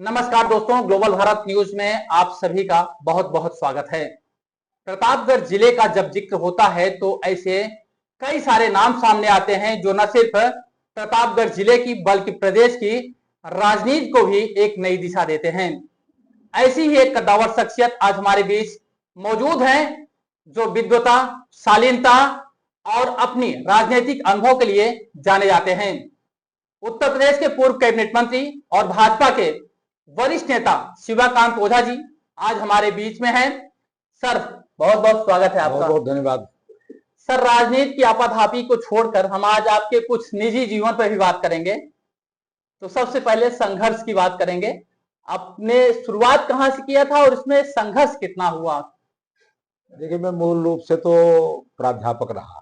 नमस्कार दोस्तों, global Bharat news में आप सभी का बहुत बहुत स्वागत है। प्रतापगढ़ जिले का जब जिक्र होता है तो ऐसे कई सारे नाम सामने आते हैं जो न सिर्फ प्रतापगढ़ जिले की बल्कि प्रदेश की राजनीति को भी एक नई दिशा देते हैं। ऐसी ही एक कद्दावर शख्सियत आज हमारे बीच मौजूद है जो विद्वता, शालीनता और अपनी राजनीतिक अनुभव के लिए जाने जाते हैं। उत्तर प्रदेश के पूर्व कैबिनेट मंत्री और भाजपा के वरिष्ठ नेता शिवाकांत ओझा जी आज हमारे बीच में हैं। सर, बहुत बहुत स्वागत है आपका। बहुत बहुत धन्यवाद। सर, राजनीति की आपाधापी को छोड़कर हम आज आपके कुछ निजी जीवन पर भी बात करेंगे। तो सबसे पहले संघर्ष की बात करेंगे। आपने शुरुआत कहां से किया था और इसमें संघर्ष कितना हुआ? देखिए, मैं मूल रूप से तो प्राध्यापक रहा।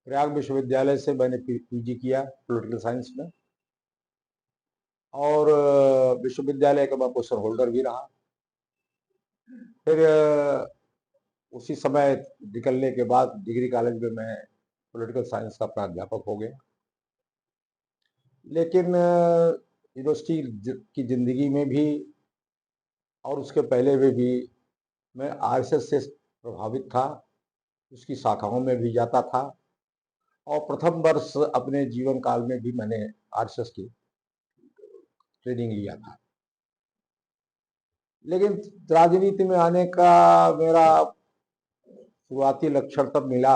प्रयाग विश्वविद्यालय से मैंने पीजी किया पॉलिटिकल साइंस में, और विश्वविद्यालय का मैं पोस्टर होल्डर भी रहा। फिर उसी समय निकलने के बाद डिग्री कॉलेज में मैं पॉलिटिकल साइंस का प्राध्यापक हो गया। लेकिन यूनिवर्सिटी की जिंदगी में भी और उसके पहले में भी मैं आरएसएस से प्रभावित था, उसकी शाखाओं में भी जाता था, और प्रथम वर्ष अपने जीवन काल में भी मैंने आरएसएस की ट्रेनिंग लिया था। लेकिन राजनीति में आने का मेरा शुरुआती लक्षण तब मिला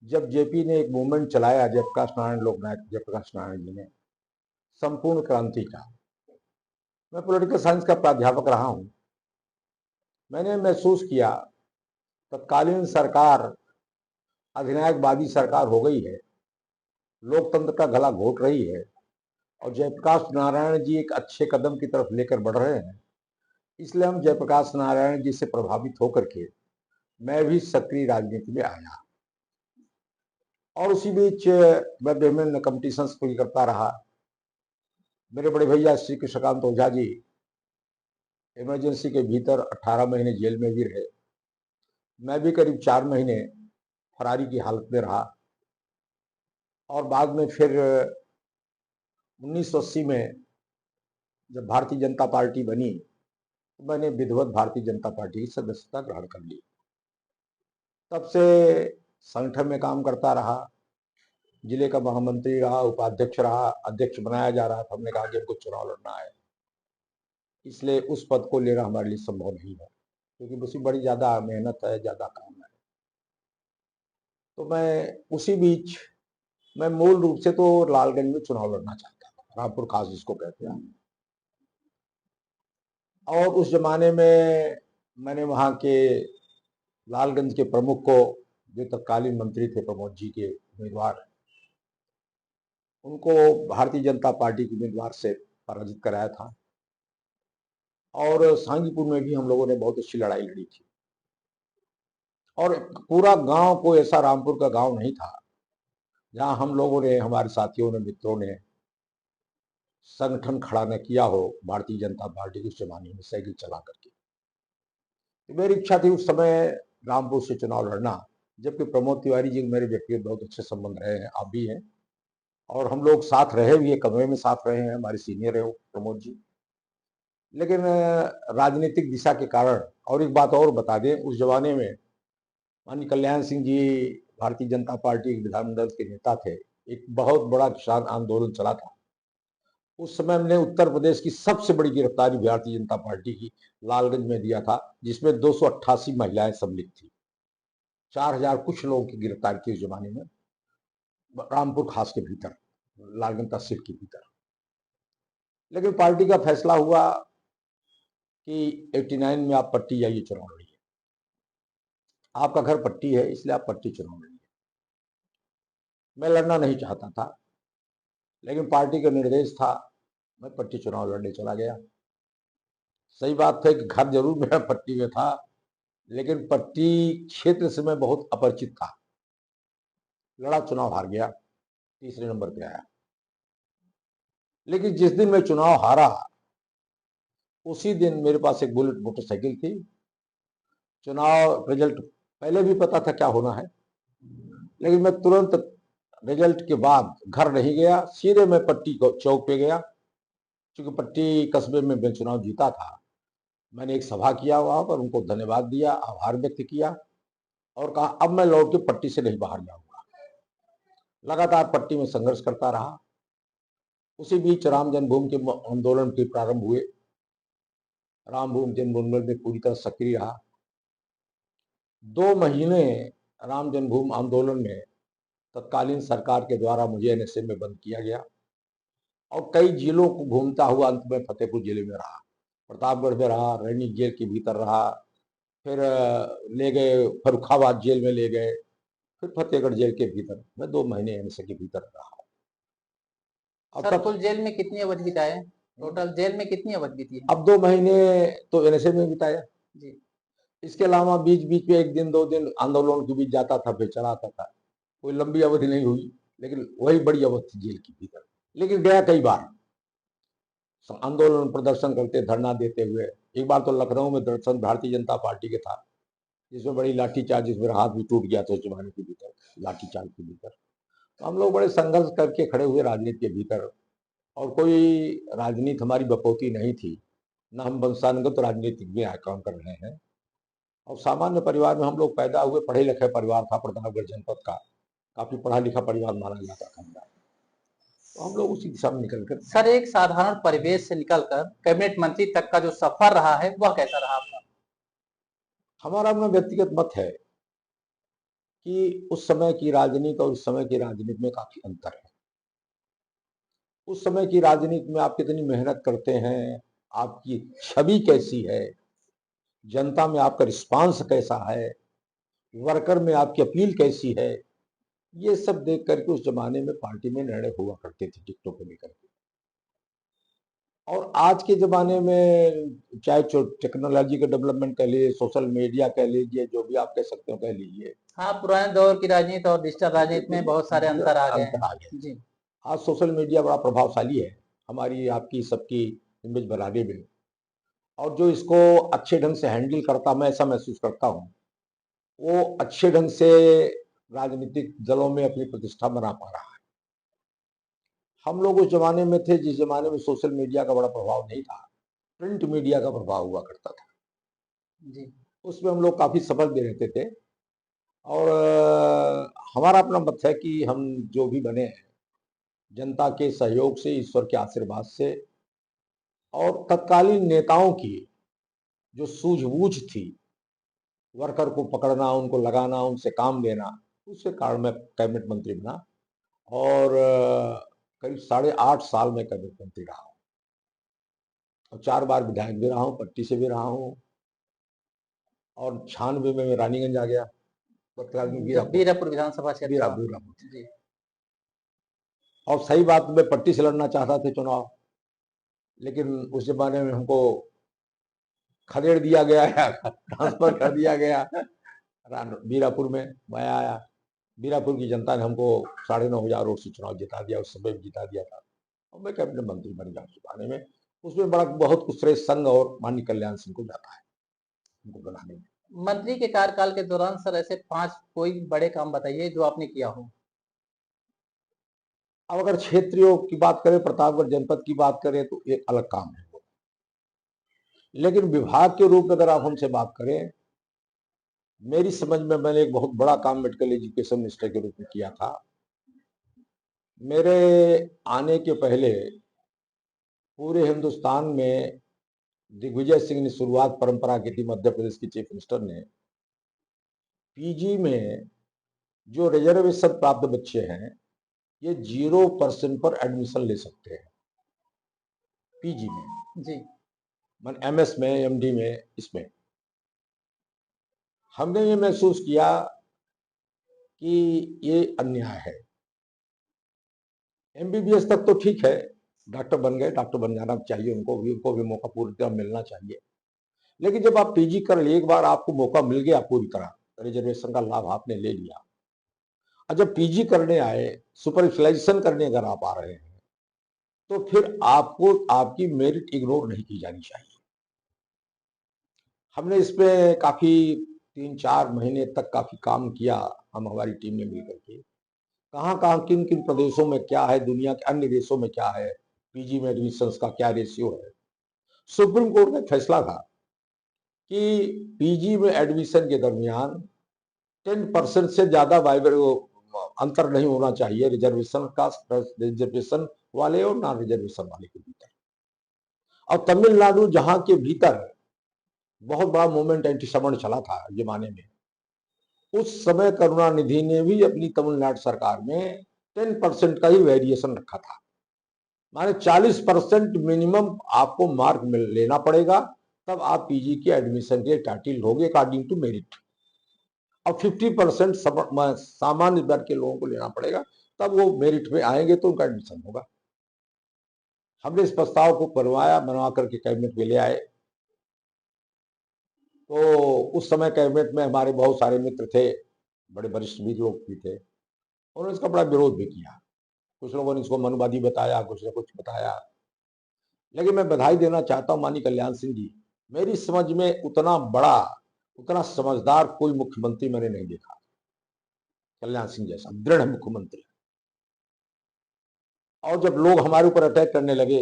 जब जेपी ने एक मूवमेंट चलाया, जयप्रकाश नारायण लोकनायक जयप्रकाश नारायण जी ने, संपूर्ण क्रांति का। मैं पॉलिटिकल साइंस का प्राध्यापक रहा हूं। मैंने महसूस किया तत्कालीन सरकार अधिनायकवादी सरकार हो गई है, लोकतंत्र का गला घोट रही है, और जयप्रकाश नारायण जी एक अच्छे कदम की तरफ लेकर बढ़ रहे हैं। इसलिए हम जयप्रकाश नारायण जी से प्रभावित होकर के मैं भी सक्रिय राजनीति में आया, और उसी बीच मैं विभिन्न कॉम्पिटिशंस को करता रहा। मेरे बड़े भैया श्री कृष्णकांत ओझा जी इमरजेंसी के भीतर 18 महीने जेल में भी रहे। मैं भी करीब 4 महीने फरारी की हालत में रहा, और बाद में फिर 1980 में जब भारतीय जनता पार्टी बनी तो मैंने विधिवत भारतीय जनता पार्टी की सदस्यता ग्रहण कर ली। तब से संगठन में काम करता रहा, जिले का महामंत्री रहा, उपाध्यक्ष रहा, अध्यक्ष बनाया जा रहा था। हमने कहा कि हमको चुनाव लड़ना है, इसलिए उस पद को लेना हमारे लिए संभव नहीं है, क्योंकि उसकी बड़ी ज्यादा मेहनत है, ज्यादा काम है। तो मैं उसी बीच मैं मूल रूप से तो लालगंज में चुनाव लड़ना चाहता था, रामपुर खास जिसको कहते हैं। और उस जमाने में मैंने वहां के लालगंज के प्रमुख को, जो तत्कालीन मंत्री थे प्रमोद जी के उम्मीदवार, उनको भारतीय जनता पार्टी के उम्मीदवार से पराजित कराया था। और सांगीपुर में भी हम लोगों ने बहुत अच्छी लड़ाई लड़ी थी, और पूरा गांव कोई ऐसा रामपुर का गांव नहीं था जहां हम लोगों ने, हमारे साथियों ने, मित्रों ने संगठन खड़ा न किया हो भारतीय जनता पार्टी उस जमाने में साइकिल चला करके। तो मेरी इच्छा थी उस समय रामपुर से चुनाव लड़ना, जबकि प्रमोद तिवारी जी मेरे व्यक्तिगत बहुत अच्छे संबंध रहे हैं, आप भी हैं, और हम लोग साथ रहे भी है, कमरे में साथ रहे हैं, हमारे सीनियर है प्रमोद जी। लेकिन राजनीतिक दिशा के कारण, और एक बात और बता दें, उस जमाने में माननीय कल्याण सिंह जी भारतीय जनता पार्टी के विधानमंडल के नेता थे। एक बहुत बड़ा किसान आंदोलन चला था उस समय। हमने उत्तर प्रदेश की सबसे बड़ी गिरफ्तारी भारतीय जनता पार्टी की लालगंज में दिया था, जिसमें 288 महिलाएं सम्मिलित थी। 4000 कुछ लोगों की गिरफ्तारी की उस जमाने में, रामपुर खास के भीतर, लालगंज तहसील के भीतर। लेकिन पार्टी का फैसला हुआ कि 89 में आप पट्टी जाइए, चुनाव लड़िए, आपका घर पट्टी है, इसलिए आप पट्टी चुनाव लड़िए। मैं लड़ना नहीं चाहता था, लेकिन पार्टी का निर्देश था, मैं पट्टी चुनाव लड़ने चला गया। सही बात है कि घर जरूर मेरा पट्टी में था, लेकिन पट्टी क्षेत्र से मैं बहुत अपरिचित था। लड़ा, चुनाव हार गया, तीसरे नंबर पे आया। लेकिन जिस दिन मैं चुनाव हारा, उसी दिन मेरे पास एक बुलेट मोटरसाइकिल थी। चुनाव रिजल्ट पहले भी पता था क्या होना है, लेकिन मैं तुरंत रिजल्ट के बाद घर नहीं गया, सीधे मैं पट्टी को चौक पे गया, चूंकि पट्टी कस्बे में मैं चुनाव जीता था, मैंने एक सभा किया वहां पर, उनको धन्यवाद दिया, आभार व्यक्त किया और कहा अब मैं लौट के पट्टी से नहीं बाहर जाऊंगा। लगातार पट्टी में संघर्ष करता रहा। उसी बीच राम जन्मभूमि के आंदोलन के प्रारंभ हुए। राम भूमि जन्मभूमि में पूरी तरह सक्रिय रहा। 2 महीने राम जन्मभूमि आंदोलन में तत्कालीन सरकार के द्वारा मुझे एनएसए में बंद किया गया और कई जिलों को घूमता हुआ अंत में फतेहपुर जिले में रहा, प्रतापगढ़ में रहा, रैनी जेल के भीतर रहा, फिर ले गए फर्रुखाबाद जेल में ले गए, फिर फतेहगढ़ जेल के भीतर मैं 2 महीने एनएसए के भीतर रहा। अब सर तक कुल जेल में कितनी अवधि बिताए? टोटल जेल में कितनी अवधि बीती है? अब 2 महीने तो एनएसए में बिताया जी। इसके अलावा बीच बीच में 1 दिन 2 दिन आंदोलन के बीच जाता था, फिर चला आता था। कोई लंबी अवधि नहीं हुई, लेकिन वही बड़ी अवधि जेल की भीतर। लेकिन गया कई बार आंदोलन प्रदर्शन करते, धरना देते हुए। एक बार तो लखनऊ में दर्शन भारतीय जनता पार्टी के था, जिसमें बड़ी लाठीचार्ज, जिसमें हाथ भी टूट गया था उस जमाने के भीतर, लाठीचार्ज के भीतर। तो हम लोग बड़े संघर्ष करके खड़े हुए राजनीति के भीतर, और कोई राजनीति हमारी बपौती नहीं थी, न हम वंशानुगत राजनीतिक में काम कर रहे हैं। और सामान्य परिवार में हम लोग पैदा हुए, पढ़े लिखे परिवार था प्रतापगढ़ जनपद का, काफी पढ़ा लिखा परिवार माना जाता था हमारा। तो हम लोग उसी दिशा में निकल कर। सर एक साधारण परिवेश से निकलकर कैबिनेट मंत्री तक का जो सफर रहा है वह कैसा रहा आपका? हमारा अपना व्यक्तिगत मत है कि उस समय की राजनीति और उस समय की राजनीति में काफी अंतर है। उस समय की राजनीति में आप कितनी मेहनत करते हैं, आपकी छवि कैसी है, जनता में आपका रिस्पांस कैसा है, वर्कर में आपकी अपील कैसी है, ये सब देख करके उस जमाने में पार्टी में निर्णय हुआ करते थे टिकटों को लेकर के। और आज के जमाने में चाहे टेक्नोलॉजी का डेवलपमेंट कह लीजिए, सोशल मीडिया कह लीजिए, जो भी आप कह सकते हो कह लीजिए। हाँ, पुराने दौर की राजनीति और डिजिटल राजनीति में बहुत सारे अंतर आ गए जी। आज सोशल मीडिया बड़ा प्रभावशाली है हमारी आपकी सबकी इमेज बनाने में, और जो इसको अच्छे ढंग से हैंडल करता, मैं ऐसा महसूस करता हूँ, वो अच्छे ढंग से राजनीतिक दलों में अपनी प्रतिष्ठा बना पा रहा है। हम लोग उस जमाने में थे जिस जमाने में सोशल मीडिया का बड़ा प्रभाव नहीं था, प्रिंट मीडिया का प्रभाव हुआ करता था जी। उसमें हम लोग काफी सफल भी रहते थे। और हमारा अपना मत है कि हम जो भी बने हैं जनता के सहयोग से, ईश्वर के आशीर्वाद से, और तत्कालीन नेताओं की जो सूझबूझ थी, वर्कर को पकड़ना, उनको लगाना, उनसे काम लेना, उसके कारण मैं कैबिनेट मंत्री बना। और करीब 8.5 साल में कैबिनेट मंत्री रहा हूँ, और 4 बार विधायक भी रहा हूँ, पट्टी से भी रहा हूँ, और 96 में मैं रानीगंज आ गया, बीरापुर विधानसभा क्षेत्र। जी। और सही बात, मैं पट्टी से लड़ना चाहता था चुनाव, लेकिन उस जमाने में हमको खदेड़ दिया गया है, ट्रांसफर कर दिया गया बीरापुर में। मैं आया, बीरापुर की जनता ने हमको 9,500 वोट से चुनाव जिता दिया, उस समय जिता दिया था, और मैं कैबिनेट मंत्री बन गया उस जमाने में। उसमें बड़ा बहुत कुछ श्रेय संघ और माननीय कल्याण सिंह को जाता है उनको बनाने में। मंत्री के कार्यकाल के दौरान सर ऐसे 5 कोई बड़े काम बताइए जो आपने किया हो। अब अगर क्षेत्रीय की बात करें, प्रतापगढ़ जनपद की बात करें, तो एक अलग काम है, लेकिन विभाग के रूप में अगर आप हमसे बात करें, मेरी समझ में मैंने एक बहुत बड़ा काम मेडिकल एजुकेशन मिनिस्टर के रूप में किया था। मेरे आने के पहले पूरे हिंदुस्तान में दिग्विजय सिंह ने शुरुआत परंपरा की थी, मध्य प्रदेश के चीफ मिनिस्टर ने। पीजी में जो रिजर्वेशन प्राप्त बच्चे हैं, ये 0% पर एडमिशन ले सकते हैं पीजी में जी। मन एमएस में, एमडी में। इसमें हमने ये महसूस किया कि ये अन्याय है। एमबीबीएस तक तो ठीक है, डॉक्टर बन गए, डॉक्टर बन जाना चाहिए, उनको भी मौका पूरी तरह मिलना चाहिए। लेकिन जब आप पीजी कर लिए, एक बार आपको मौका मिल गया पूरी तरह, रिजर्वेशन का लाभ आपने ले लिया, और जब पीजी करने आए, सुपर स्पेशलाइजेशन करने अगर आप आ रहे हैं, तो फिर आपको आपकी मेरिट इग्नोर नहीं की जानी चाहिए। हमने इस पे काफी 3-4 महीने तक काफी काम किया, हम हमारी टीम ने मिलकर के, कहाँ कहाँ किन किन प्रदेशों में क्या है, दुनिया के अन्य देशों में क्या है, पीजी में एडमिशन का क्या रेशियो है। सुप्रीम कोर्ट का फैसला था कि पीजी में एडमिशन के दरमियान 10% से ज्यादा अंतर नहीं होना चाहिए रिजर्वेशन का, रिजर्वेशन वाले और नॉन रिजर्वेशन वाले के भीतर। और तमिलनाडु जहां के भीतर बहुत बड़ा मूवमेंट एंटी सवर्ण चला था जमाने में, उस समय करुणानिधि ने भी अपनी तमिलनाडु सरकार में 10% का ही वेरिएशन रखा था। माने 40% मिनिमम आपको मार्क लेना पड़ेगा, तब आप पीजी के एडमिशन के टाइटल होगे अकॉर्डिंग टू मेरिट। और 50% सामान्य वर्ग के लोगों को लेना पड़ेगा, तब वो मेरिट में आएंगे तो उनका एडमिशन होगा। हमने इस प्रस्ताव को बनवा करके कैबिनेट में ले आए। तो उस समय कैबिनेट में हमारे बहुत सारे मित्र थे, बड़े वरिष्ठ भी लोग भी थे, उन्होंने इसका बड़ा विरोध भी किया। कुछ लोगों ने इसको मनुवादी बताया, कुछ ने कुछ बताया। लेकिन मैं बधाई देना चाहता हूं माननीय कल्याण सिंह जी, मेरी समझ में उतना बड़ा, उतना समझदार कोई मुख्यमंत्री मैंने नहीं देखा। कल्याण सिंह जैसा दृढ़ मुख्यमंत्री। और जब लोग हमारे ऊपर अटैक करने लगे,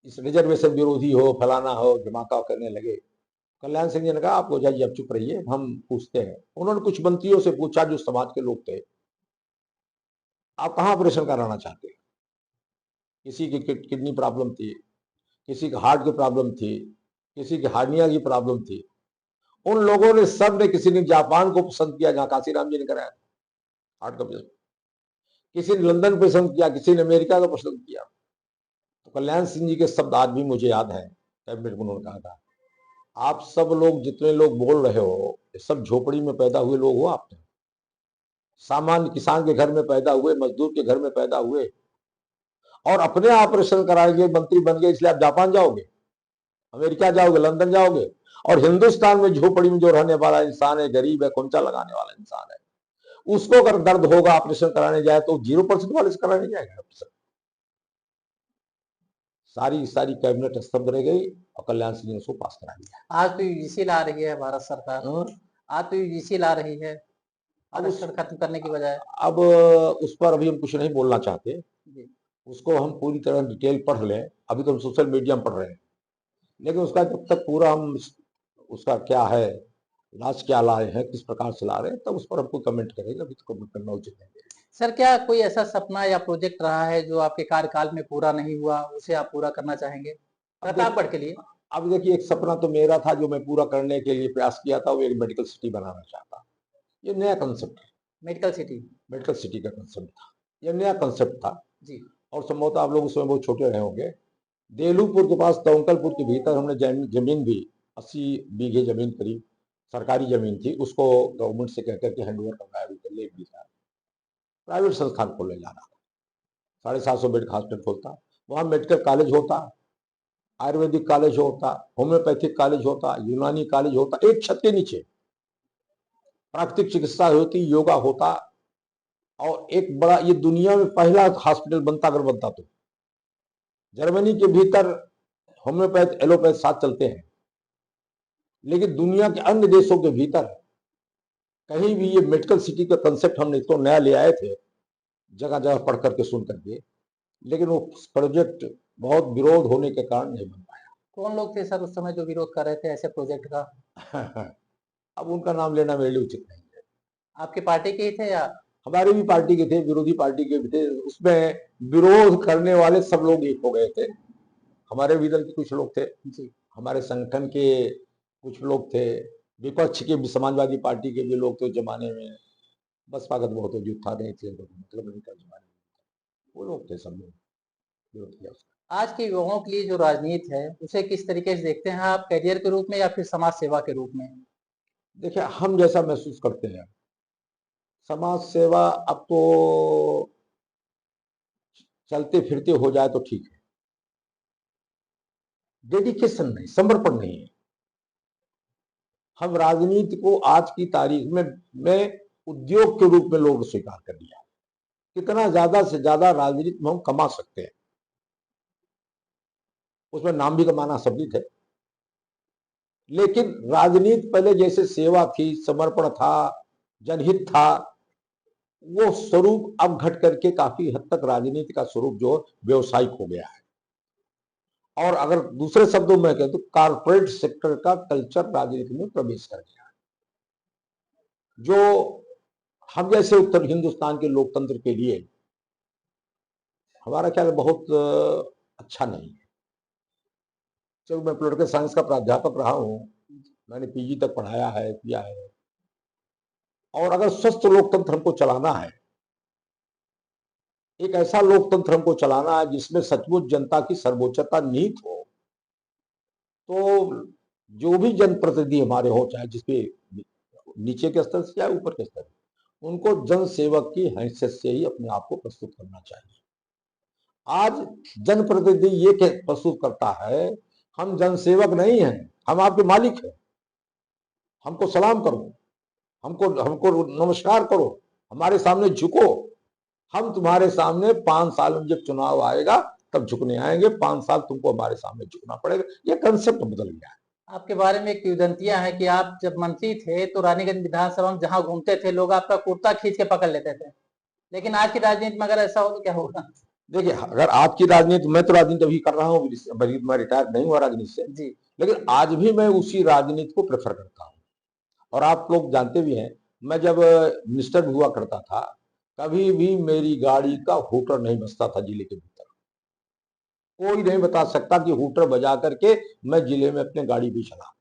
इस रिजर्वेशन विरोधी हो, फलाना हो, धमाका करने लगे, कल्याण सिंह जी ने कहा आप हो जाइए, अब चुप रहिए, हम पूछते हैं। उन्होंने कुछ मंत्रियों से पूछा जो समाज के लोग थे, आप कहां ऑपरेशन कराना चाहते हैं? किसी की किडनी प्रॉब्लम थी, किसी की हार्ट की प्रॉब्लम थी, किसी की हार्निया की प्रॉब्लम थी। उन लोगों ने, सब ने, किसी ने जापान को पसंद किया जहां काशीराम जी ने कराया हार्ट का ऑपरेशन, किसी ने लंदन पसंद किया, किसी ने अमेरिका का पसंद किया। तो कल्याण सिंह जी के शब्द आज भी मुझे याद है, कैबिनेट में उन्होंने कहा था, आप सब लोग जितने लोग बोल रहे हो, सब झोपड़ी में पैदा हुए लोग हो। आप सामान्य किसान के घर में पैदा हुए, मजदूर के घर में पैदा हुए, और अपने ऑपरेशन कराएंगे, मंत्री बन गए इसलिए आप जापान जाओगे, अमेरिका जाओगे, लंदन जाओगे। और हिंदुस्तान में झोपड़ी में जो रहने वाला इंसान है, गरीब है, खोंचा लगाने वाला इंसान है, उसको अगर दर्द होगा ऑपरेशन कराने जाए तो 0% वाले से कराने जाएगा ऑपरेशन। सारी सारी कैबिनेट स्तब्ध रह गई और कल्याण सिंह ने उसको पास करा दिया। आज तो यूजीसी ला रही है भारत सरकार, आज तो यूजीसी ला रही है आरक्षण खत्म करने की बजाय। अब उस पर अभी हम कुछ नहीं बोलना चाहते, उसको हम पूरी तरह डिटेल पढ़ लें। अभी तो हम सोशल मीडिया में पढ़ रहे हैं, लेकिन उसका जब तक पूरा हम उसका क्या है, लाश क्या लाए हैं, किस प्रकार से ला रहे हैं, तब उस पर हमको कमेंट करेंगे। अभी तो कमेंट करना उचित नहीं है। सर, क्या कोई ऐसा सपना या प्रोजेक्ट रहा है जो आपके कार्यकाल में पूरा नहीं हुआ, उसे आप पूरा करना चाहेंगे प्रतापगढ़ के लिए? अब देखिए, एक सपना तो मेरा था जो मैं पूरा करने के लिए प्रयास किया था, वो एक मेडिकल सिटी बनाना चाहता। ये नया कंसेप्ट है, मेडिकल सिटी का कंसेप्ट था, ये नया कंसेप्ट था जी। और संभवतः आप लोग उसमें बहुत छोटे रहे होंगे। देलूपुर के पास तवंकलपुर के भीतर हमने जमीन भी 80 बीघे जमीन करीब सरकारी जमीन थी, उसको गवर्नमेंट से कहकर के हैंड ओवर करवाया भी, ले भी था। प्राइवेट संस्थान खोलने जाना था, 750 बेड का हॉस्पिटल खोलता, वहां मेडिकल कॉलेज होता, आयुर्वेदिक कॉलेज होता, होम्योपैथिक कॉलेज होता, यूनानी कॉलेज होता, एक छत के नीचे प्राकृतिक चिकित्सा होती, योगा होता, और एक बड़ा, ये दुनिया में पहला हॉस्पिटल बनता अगर बनता तो। जर्मनी के भीतर होम्योपैथ एलोपैथ साथ चलते हैं, लेकिन दुनिया के अन्य देशों के भीतर कहीं भी ये मेडिकल सिटी का कंसेप्ट हमने तो नया ले आए थे, जगह जगह पढ़ करके सुन करके, लेकिन वो प्रोजेक्ट बहुत विरोध होने के कारण नहीं बन पाया। कौन लोग थे सर उस समय जो विरोध कर रहे थे ऐसे प्रोजेक्ट का? अब उनका नाम लेना मेरे लिए उचित नहीं है। आपकी पार्टी के ही थे या? हमारी भी पार्टी के थे, विरोधी पार्टी के भी थे। उसमें विरोध करने वाले सब लोग एक हो गए थे। हमारे भी दल के कुछ लोग थे जी, हमारे संगठन के कुछ लोग थे, विपक्ष के भी, समाजवादी पार्टी के भी लोग थे जमाने में। बसपा का तो बहुत वजूद था नहीं थे, मतलब नहीं था जमाने में, वो लोग थे, सब लोग विरोध किया उसका। आज के युवाओं के लिए जो राजनीति है उसे किस तरीके से देखते हैं आप, करियर के रूप में या फिर समाज सेवा के रूप में? देखिए, हम जैसा महसूस करते हैं, समाज सेवा अब तो चलते फिरते हो जाए तो ठीक है, डेडिकेशन नहीं, समर्पण नहीं है। हम राजनीति को आज की तारीख में उद्योग के रूप में लोग स्वीकार कर लिया। कितना ज्यादा से ज्यादा राजनीति में हम कमा सकते हैं, उसमें नाम भी कमाना सम्मिलित है, लेकिन राजनीति पहले जैसे सेवा थी, समर्पण था, जनहित था, वो स्वरूप अब घट करके काफी हद तक राजनीति का स्वरूप जो व्यवसायिक हो गया है। और अगर दूसरे शब्दों में कहें तो कारपोरेट सेक्टर का कल्चर राजनीति में प्रवेश कर गया, जो हम जैसे उत्तर हिंदुस्तान के लोकतंत्र के लिए हमारा ख्याल बहुत अच्छा नहीं है। चलो, मैं पॉलिटिकल साइंस का प्राध्यापक रहा हूं, मैंने पीजी तक पढ़ाया है, किया है। और अगर स्वस्थ लोकतंत्र हमको चलाना है, एक ऐसा लोकतंत्र हमको चलाना है जिसमें सचमुच जनता की सर्वोच्चता निहित हो, तो जो भी जनप्रतिनिधि हमारे हो, चाहे जिसके नीचे के स्तर से या ऊपर के स्तर, उनको जन सेवक की हैसियत से ही अपने आप को प्रस्तुत करना चाहिए। आज जनप्रतिनिधि ये प्रस्तुत करता है, हम जनसेवक नहीं हैं, हम आपके मालिक हैं, हमको सलाम करो, हमको हमको नमस्कार करो, हमारे सामने झुको, हम तुम्हारे सामने 5 साल में जब चुनाव आएगा तब झुकने आएंगे, 5 साल तुमको हमारे सामने झुकना पड़ेगा। ये कंसेप्ट बदल गया है। आपके बारे में एक किंवदंतियां हैं कि आप जब मंत्री थे तो रानीगंज विधानसभा में जहां घूमते थे लोग आपका कुर्ता खींच के पकड़ लेते थे, लेकिन आज की राजनीति में अगर ऐसा हो तो क्या होगा? देखिए, अगर आज की राजनीति, मैं तो राजनीति अभी कर रहा हूँ, मैं रिटायर नहीं हुआ राजनीति से जी, लेकिन आज भी मैं उसी राजनीति को प्रेफर करता हूँ। और आप लोग जानते भी हैं, मैं जब मिनिस्टर हुआ करता था, कभी भी मेरी गाड़ी का हूटर नहीं बजता था जिले के भीतर। कोई नहीं बता सकता कि हूटर बजा करके मैं जिले में अपने गाड़ी भी चला।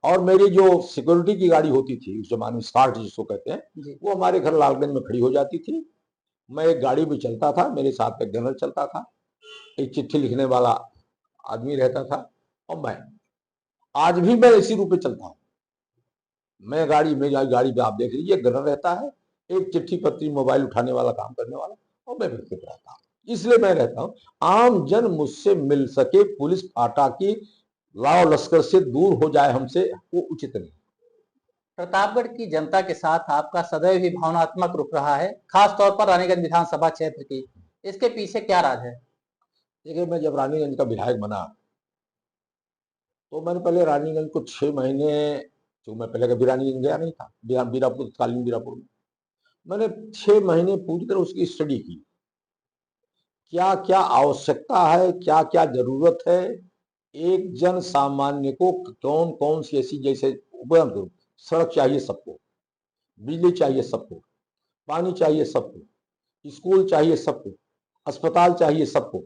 और मेरी जो सिक्योरिटी की गाड़ी होती थी उस जमाने में, स्कार्ट जिसको कहते हैं, वो हमारे घर लालगंज में खड़ी हो जाती थी। मैं एक गाड़ी में चलता था, मेरे साथ एक गनर चलता था, एक चिट्ठी लिखने वाला आदमी रहता था, और मैं आज भी मैं इसी रूप में चलता हूँ। मैं गाड़ी में, गाड़ी पे आप देख लीजिए, गनर रहता है, एक चिट्ठी पत्री मोबाइल उठाने वाला, काम करने वाला, और मैं व्यक्तिगत रहता हूँ। इसलिए मैं रहता हूँ, आम जन मुझसे मिल सके, पुलिस फाटा की लाव लश्कर से दूर हो जाए हमसे, वो उचित नहीं। प्रतापगढ़ की जनता के साथ आपका सदैव ही भावनात्मक रुख रहा है, खास तौर पर रानीगंज विधानसभा क्षेत्र की, इसके पीछे क्या राज है? देखिए, मैं जब रानीगंज का विधायक बना तो मैंने पहले रानीगंज को 6 महीने, जो मैं पहले कभी रानीगंज गया नहीं था, बीरापुर, तत्कालीन बीरापुर में, मैंने 6 महीने पूरी तरह उसकी स्टडी की, क्या क्या आवश्यकता है, क्या क्या जरूरत है, एक जन सामान्य को कौन कौन सी ऐसी, जैसे सड़क चाहिए सबको, बिजली चाहिए सबको, पानी चाहिए सबको, स्कूल चाहिए सबको, अस्पताल चाहिए सबको,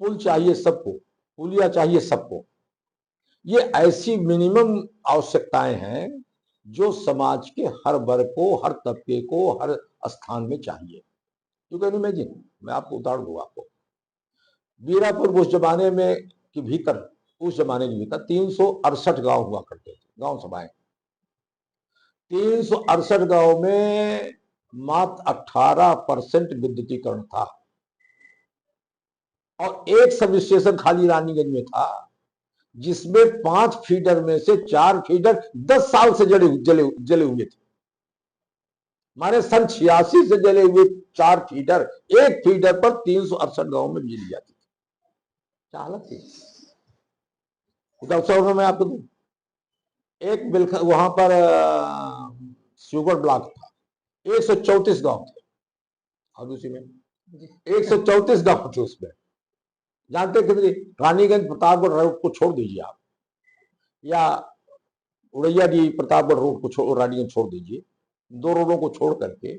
पुल चाहिए सबको, पुलिया चाहिए सबको। ये ऐसी मिनिमम आवश्यकताएं हैं जो समाज के हर वर्ग को, हर तबके को, हर स्थान में चाहिए। यू कैन इमेजिन, मैं आपको उदाहरण दूंगा। आपको बीरापुर उस जमाने में के भीतर, उस जमाने के भीतर 368 गांव हुआ करते थे, गांव सभाएं। 368 गांव में मात्र 18% विद्युतीकरण था, और एक सब स्टेशन खाली रानीगंज में था, जिसमें 5 फीडर में से 4 फीडर 10 साल से जले हुए थे। माने सन 86 से जले हुए 4 फीडर, एक फीडर पर 368 गांव में बिजली जाती थी। क्या हालत थी? उधर मैं आपको दूं, एक बिल्कुल वहां पर शुगर ब्लॉक था, 134 गांव थे, और उसी में 134 गांव थे उसमें। जानते कितनी? रानीगंज प्रतापगढ़ रोड को छोड़ दीजिए आप, या उड़ैया जी प्रतापगढ़ रोड को रानीगंज छोड़ दीजिए, 2 रोडों को छोड़ करके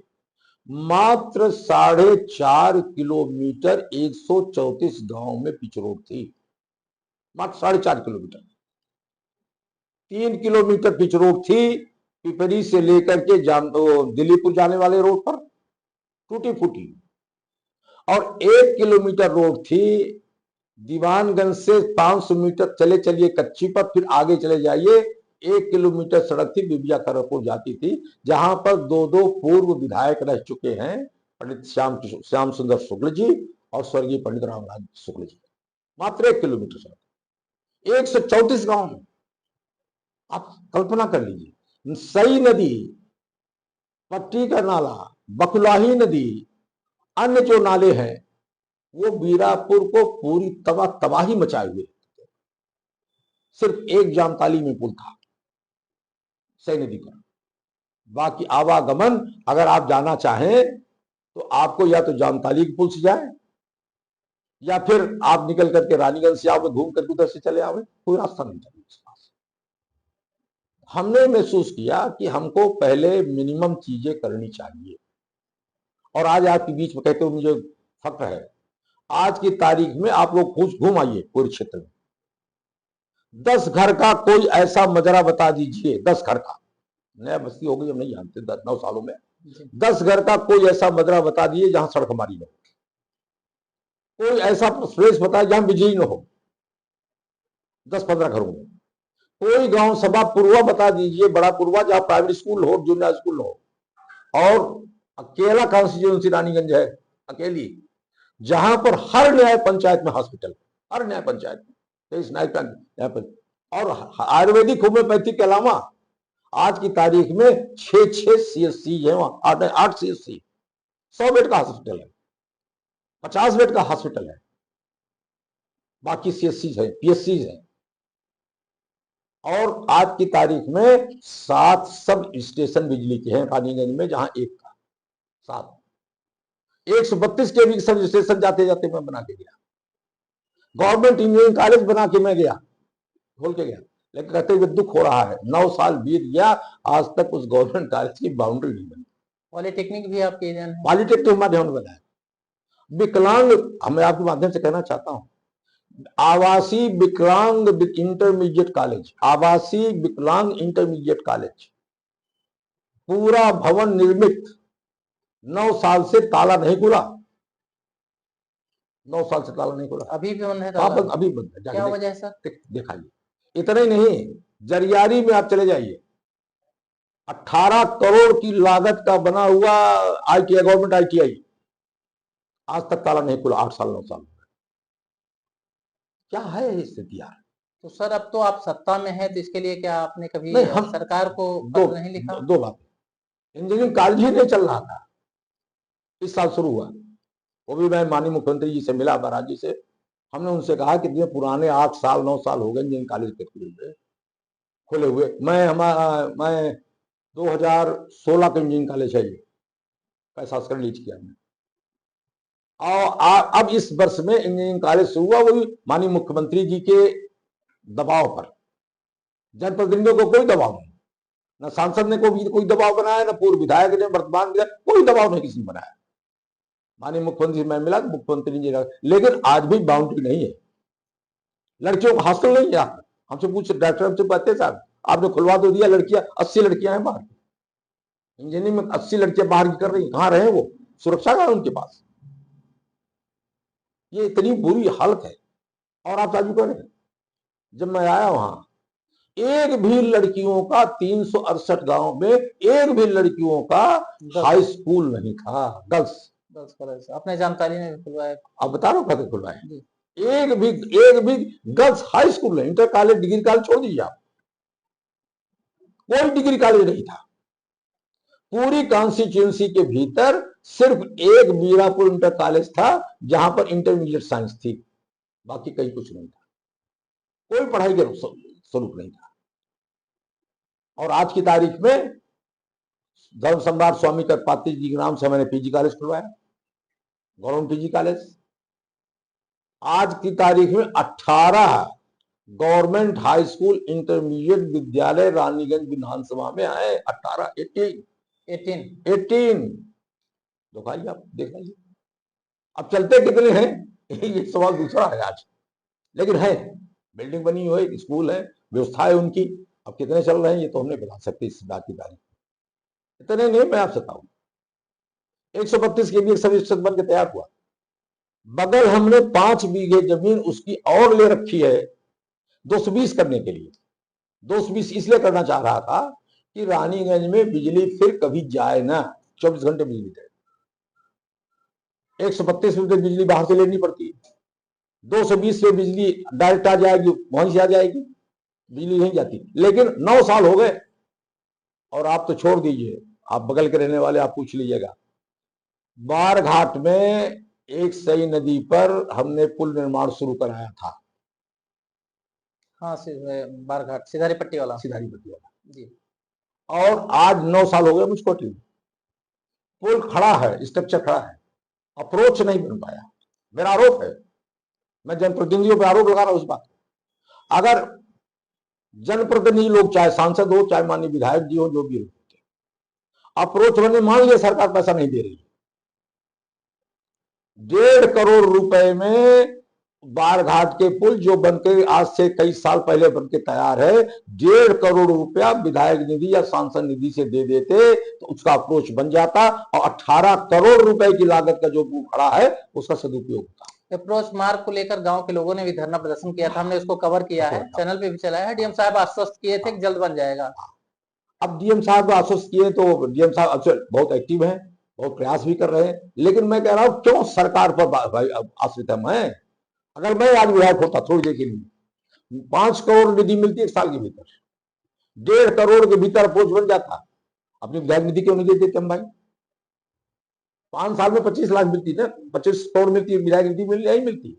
मात्र 4.5 किलोमीटर 134 गांव में पिच रोड थी, मात्र 4.5 किलोमीटर। 3 किलोमीटर पिच रोड थी, पिपरी से लेकर के दिल्लीपुर जाने वाले रोड पर, टूटी फूटी। और 1 किलोमीटर रोड थी दीवानगंज से 500 मीटर चले चलिए कच्ची पर, फिर आगे चले जाइए 1 किलोमीटर सड़क थी बिबिया खरगपुर जाती थी, जहां पर 2 पूर्व विधायक रह चुके हैं, पंडित श्याम सुंदर शुक्ल जी और स्वर्गीय पंडित रामनाथ शुक्ल जी। मात्र 1 किलोमीटर सड़क, 134 गांव में। आप कल्पना कर लीजिए, सई नदी, पट्टी का नाला, बकुलाही नदी, अन्य जो नाले हैं, वो बीरापुर को पूरी तबाही मचाए हुए। सिर्फ एक जामताली में पुल था सई नदी पर, बाकी आवागमन अगर आप जाना चाहें तो आपको या तो जामताली के पुल से जाए, या फिर आप निकल करके रानीगंज से आओगे, घूम करके उधर से चले आओगे, कोई रास्ता नहीं था उसके पास। हमने महसूस किया कि हमको पहले मिनिमम चीजें करनी चाहिए। और आज आपके बीच में कहते हो मुझे फक्र है, आज की तारीख में आप लोग खुश घूम आइए पूरे क्षेत्र में, 10 घर का कोई ऐसा मजरा बता दीजिए, 10 घर का, नया बस्ती हो गई हम नहीं जानते 9 सालों में, 10 घर का कोई ऐसा मजरा बता दीजिए जहां सड़क हमारी न हो, कोई ऐसा प्लेस बताए जहां बिजली न हो, 10-15 घरों में। कोई गांव सभा पूर्वा बता दीजिए, बड़ा पूर्वा, जहां प्राइवेट स्कूल हो, जूनियर स्कूल हो। और अकेला कॉन्स्टिट्यूंसी रानीगंज है, अकेली, जहां पर हर न्याय पंचायत में हॉस्पिटल, हर न्याय पंचायत में, इस न्याय पर। और आयुर्वेदिक होम्योपैथिक के अलावा आज की तारीख में 6 CSC है, वहां 8 CSC, 100 बेड का हॉस्पिटल है, 50 बेड का हॉस्पिटल है, बाकी CSC है, PSC है। और आज की तारीख में 7 सब स्टेशन बिजली के हैं रानीगंज में, जहां एक का 7, 132 के भी सब स्टेशन जाते जाते मैं बना के गया, गवर्नमेंट इंजीनियरिंग कॉलेज बना के मैं गया, खोल के गया। लेकिन कहते हुए दुख हो रहा है, 9 साल बीत गया, आज तक उस गवर्नमेंट कॉलेज की बाउंड्री नहीं बनी। पॉलिटेक्निक भी आपके एरिया में? पॉलिटेक्निक हमारे ध्यान में बना है। विकलांग, मैं आपके माध्यम से कहना चाहता हूं, आवासीय विकलांग इंटरमीडिएट कॉलेज, आवासीय विकलांग इंटरमीडिएट कॉलेज, पूरा भवन निर्मित, 9 साल से ताला नहीं खुला, 9 साल से ताला नहीं खुला, अभी भी बंद है? अभी बंद है। क्या वजह है सर? दिखाइए। इतना ही नहीं, जरियारी में आप चले जाइए, 18 करोड़ की लागत का बना हुआ ITI, गवर्नमेंट ITI, आज तक ताला नहीं खुला, 8 साल 9 साल। क्या है स्थिति यार? तो सर अब तो आप सत्ता में हैं, तो इसके लिए क्या आपने कभी सरकार को पत्र नहीं लिखा? दो बातें, इंजीनियरिंग कॉलेज ही नहीं चल रहा था, इस साल शुरू हुआ, वो भी मैं माननीय मुख्यमंत्री जी से मिला, महाराज जी से, हमने उनसे कहा कि ये पुराने 8 साल 9 साल हो गए इंजीनियरिंग कॉलेज के खुले हुए। मैं 2016 का इंजीनियरिंग कॉलेज है, ये पैसा रिलीज किया हमने, और अब इस वर्ष में इंजीनियरिंग कॉलेज शुरू हुआ, वो भी माननीय मुख्यमंत्री जी के दबाव पर। जनप्रतिनिधियों को कोई दबाव नहीं, न सांसद ने कोई दबाव बनाया, न पूर्व विधायक ने, वर्तमान विधायक, कोई दबाव नहीं किसी ने बनाया। माननीय मुख्यमंत्री मैं मिला, मुख्यमंत्री जी, लेकिन आज भी बाउंड्री नहीं है, लड़कियों को हॉस्टल नहीं है। हमसे पूछ, डॉक्टर हमसे कहते साहब आपने खुलवा तो दिया, लड़कियां 80 लड़कियां हैं बाहर, इंजीनियरिंग में 80 लड़कियां बाहर की कर रही, कहां रहे वो, सुरक्षा का उनके पास, ये इतनी बुरी हालत है। और आप साजू करें, जब मैं आया वहां, एक भी लड़कियों का 368 गांव में एक भी लड़कियों का हाई स्कूल नहीं था, गर्ल्स कॉलेज। अपने जानकारी में खुलवाया? आप बता रहे हो कभी खुलवाए? एक भी गर्ल्स हाई स्कूल नहीं, इंटर कॉलेज डिग्री कॉलेज छोड़ दीजिए आप, कोई डिग्री कॉलेज नहीं था। पूरी कॉन्स्टिट्यूंसी के भीतर सिर्फ एक मीरापुर इंटर कॉलेज था, जहां पर इंटरमीडिएट साइंस थी, बाकी कहीं कुछ नहीं था, कोई पढ़ाई के स्वरूप नहीं था। और आज की तारीख में धर्म सम्राट स्वामी करपात्री जी के नाम से मैंने PG कॉलेज खुलवाया, गवर्नमेंट PG कॉलेज। आज की तारीख में 18 गवर्नमेंट हाई स्कूल इंटरमीडिएट विद्यालय रानीगंज विधानसभा में आए, 18 दिखाइए, आप दिखाइए। अब चलते कितने हैं ये सवाल दूसरा है आज, लेकिन है, बिल्डिंग बनी हुई है, स्कूल है, व्यवस्था है उनकी। अब कितने चल रहे हैं ये तो हम नहीं बता सकते इस बात की तारीख। इतने नहीं, मैं आपसे बताऊं, 132 के भी एक सब स्टेशन बन के तैयार हुआ, बगल हमने 5 बीघे जमीन उसकी और ले रखी है 220 करने के लिए। 220 इसलिए करना चाह रहा था कि रानीगंज में बिजली फिर कभी जाए ना, 24 घंटे बिजली दे। 132 रुपए बिजली बाहर से लेनी पड़ती है, 220 से बिजली डायरेक्ट आ जाएगी, वहीं से आ जाएगी, बिजली नहीं जाती। लेकिन 9 साल हो गए, और आप तो छोड़ दीजिए, आप बगल के रहने वाले आप पूछ लीजिएगा, बारघाट में एक सई नदी पर हमने पुल निर्माण शुरू कराया था। हाँ, बारघाट सिधारी पट्टी वाला जी। और आज 9 साल हो गए मुझको टीम। पुल खड़ा है, स्ट्रक्चर खड़ा है, अप्रोच नहीं बन पाया। मेरा आरोप है, मैं जनप्रतिनिधियों पर आरोप लगा रहा हूं उस बात। अगर जनप्रतिनिधि लोग, चाहे सांसद हो, चाहे माननीय विधायक जी हो, जो भी हो, अप्रोच बनने, मान लिया सरकार पैसा नहीं दे रही है, 1.5 करोड़ रुपए में बारघाट के पुल जो बनके आज से कई साल पहले बनके तैयार है, 1.5 करोड़ रुपया विधायक निधि या सांसद निधि से दे देते तो उसका अप्रोच बन जाता और 18 करोड़ रुपए की लागत का जो पुल खड़ा है उसका सदुपयोग होता। अप्रोच मार्ग को लेकर गांव के लोगों ने भी धरना प्रदर्शन किया था, हमने उसको कवर किया है, चैनल पे भी चलाया है। डीएम साहब आश्वस्त किए थे कि जल्द बन जाएगा। अब डीएम साहब आश्वस्त किए तो डीएम साहब अक्सर बहुत एक्टिव हैं, बहुत प्रयास भी कर रहे हैं, लेकिन मैं कह रहा हूं क्यों सरकार पर भाई आश्रित है मैं। अगर मैं आज विधायक होता थोड़ी देर के लिए, 5 करोड़ निधि मिलती है 1 साल के भीतर, 1.5 करोड़ के भीतर अप्रोच बन जाता। अपनी विधायक निधि क्यों नहीं देते हम भाई? 5 साल में 25 लाख मिलती ना, 25 करोड़ मिलती है, विधायक निधि नहीं मिलती।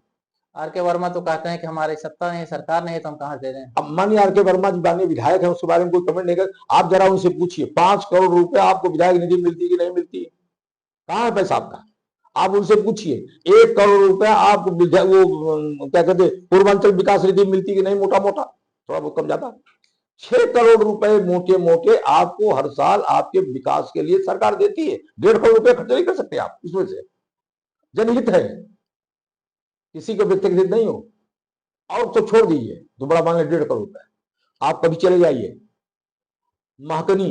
आर.के. वर्मा तो कहते हैं कि हमारी सत्ता नहीं, सरकार नहीं है, तो हम कहां से दे दें। अब मानिए आर.के. वर्मा जी माननीय विधायक है, उसके बारे में कोई कमेंट नहीं कर। आप जरा उनसे पूछिए 5 करोड़ रुपया आपको विधायक निधि मिलती कि नहीं मिलती? कहां है पैसा आपका? आप उनसे पूछिए 1 करोड़ रुपया आपको वो क्या कहते पूर्वांचल विकास निधि मिलती कि नहीं? मोटा मोटा, थोड़ा बहुत कम ज्यादा। 6 करोड़ रुपए मोटे मोटे आपको हर साल आपके विकास के लिए सरकार देती है। 1.5 करोड़ रुपए खर्च नहीं कर सकते आप उसमें से। जनहित है, किसी का व्यक्तिगत हित नहीं हो। और तो छोड़ दीजिए, तो बड़ा मान 1.5 करोड़ रुपए। आप कभी चले जाइए महकनी,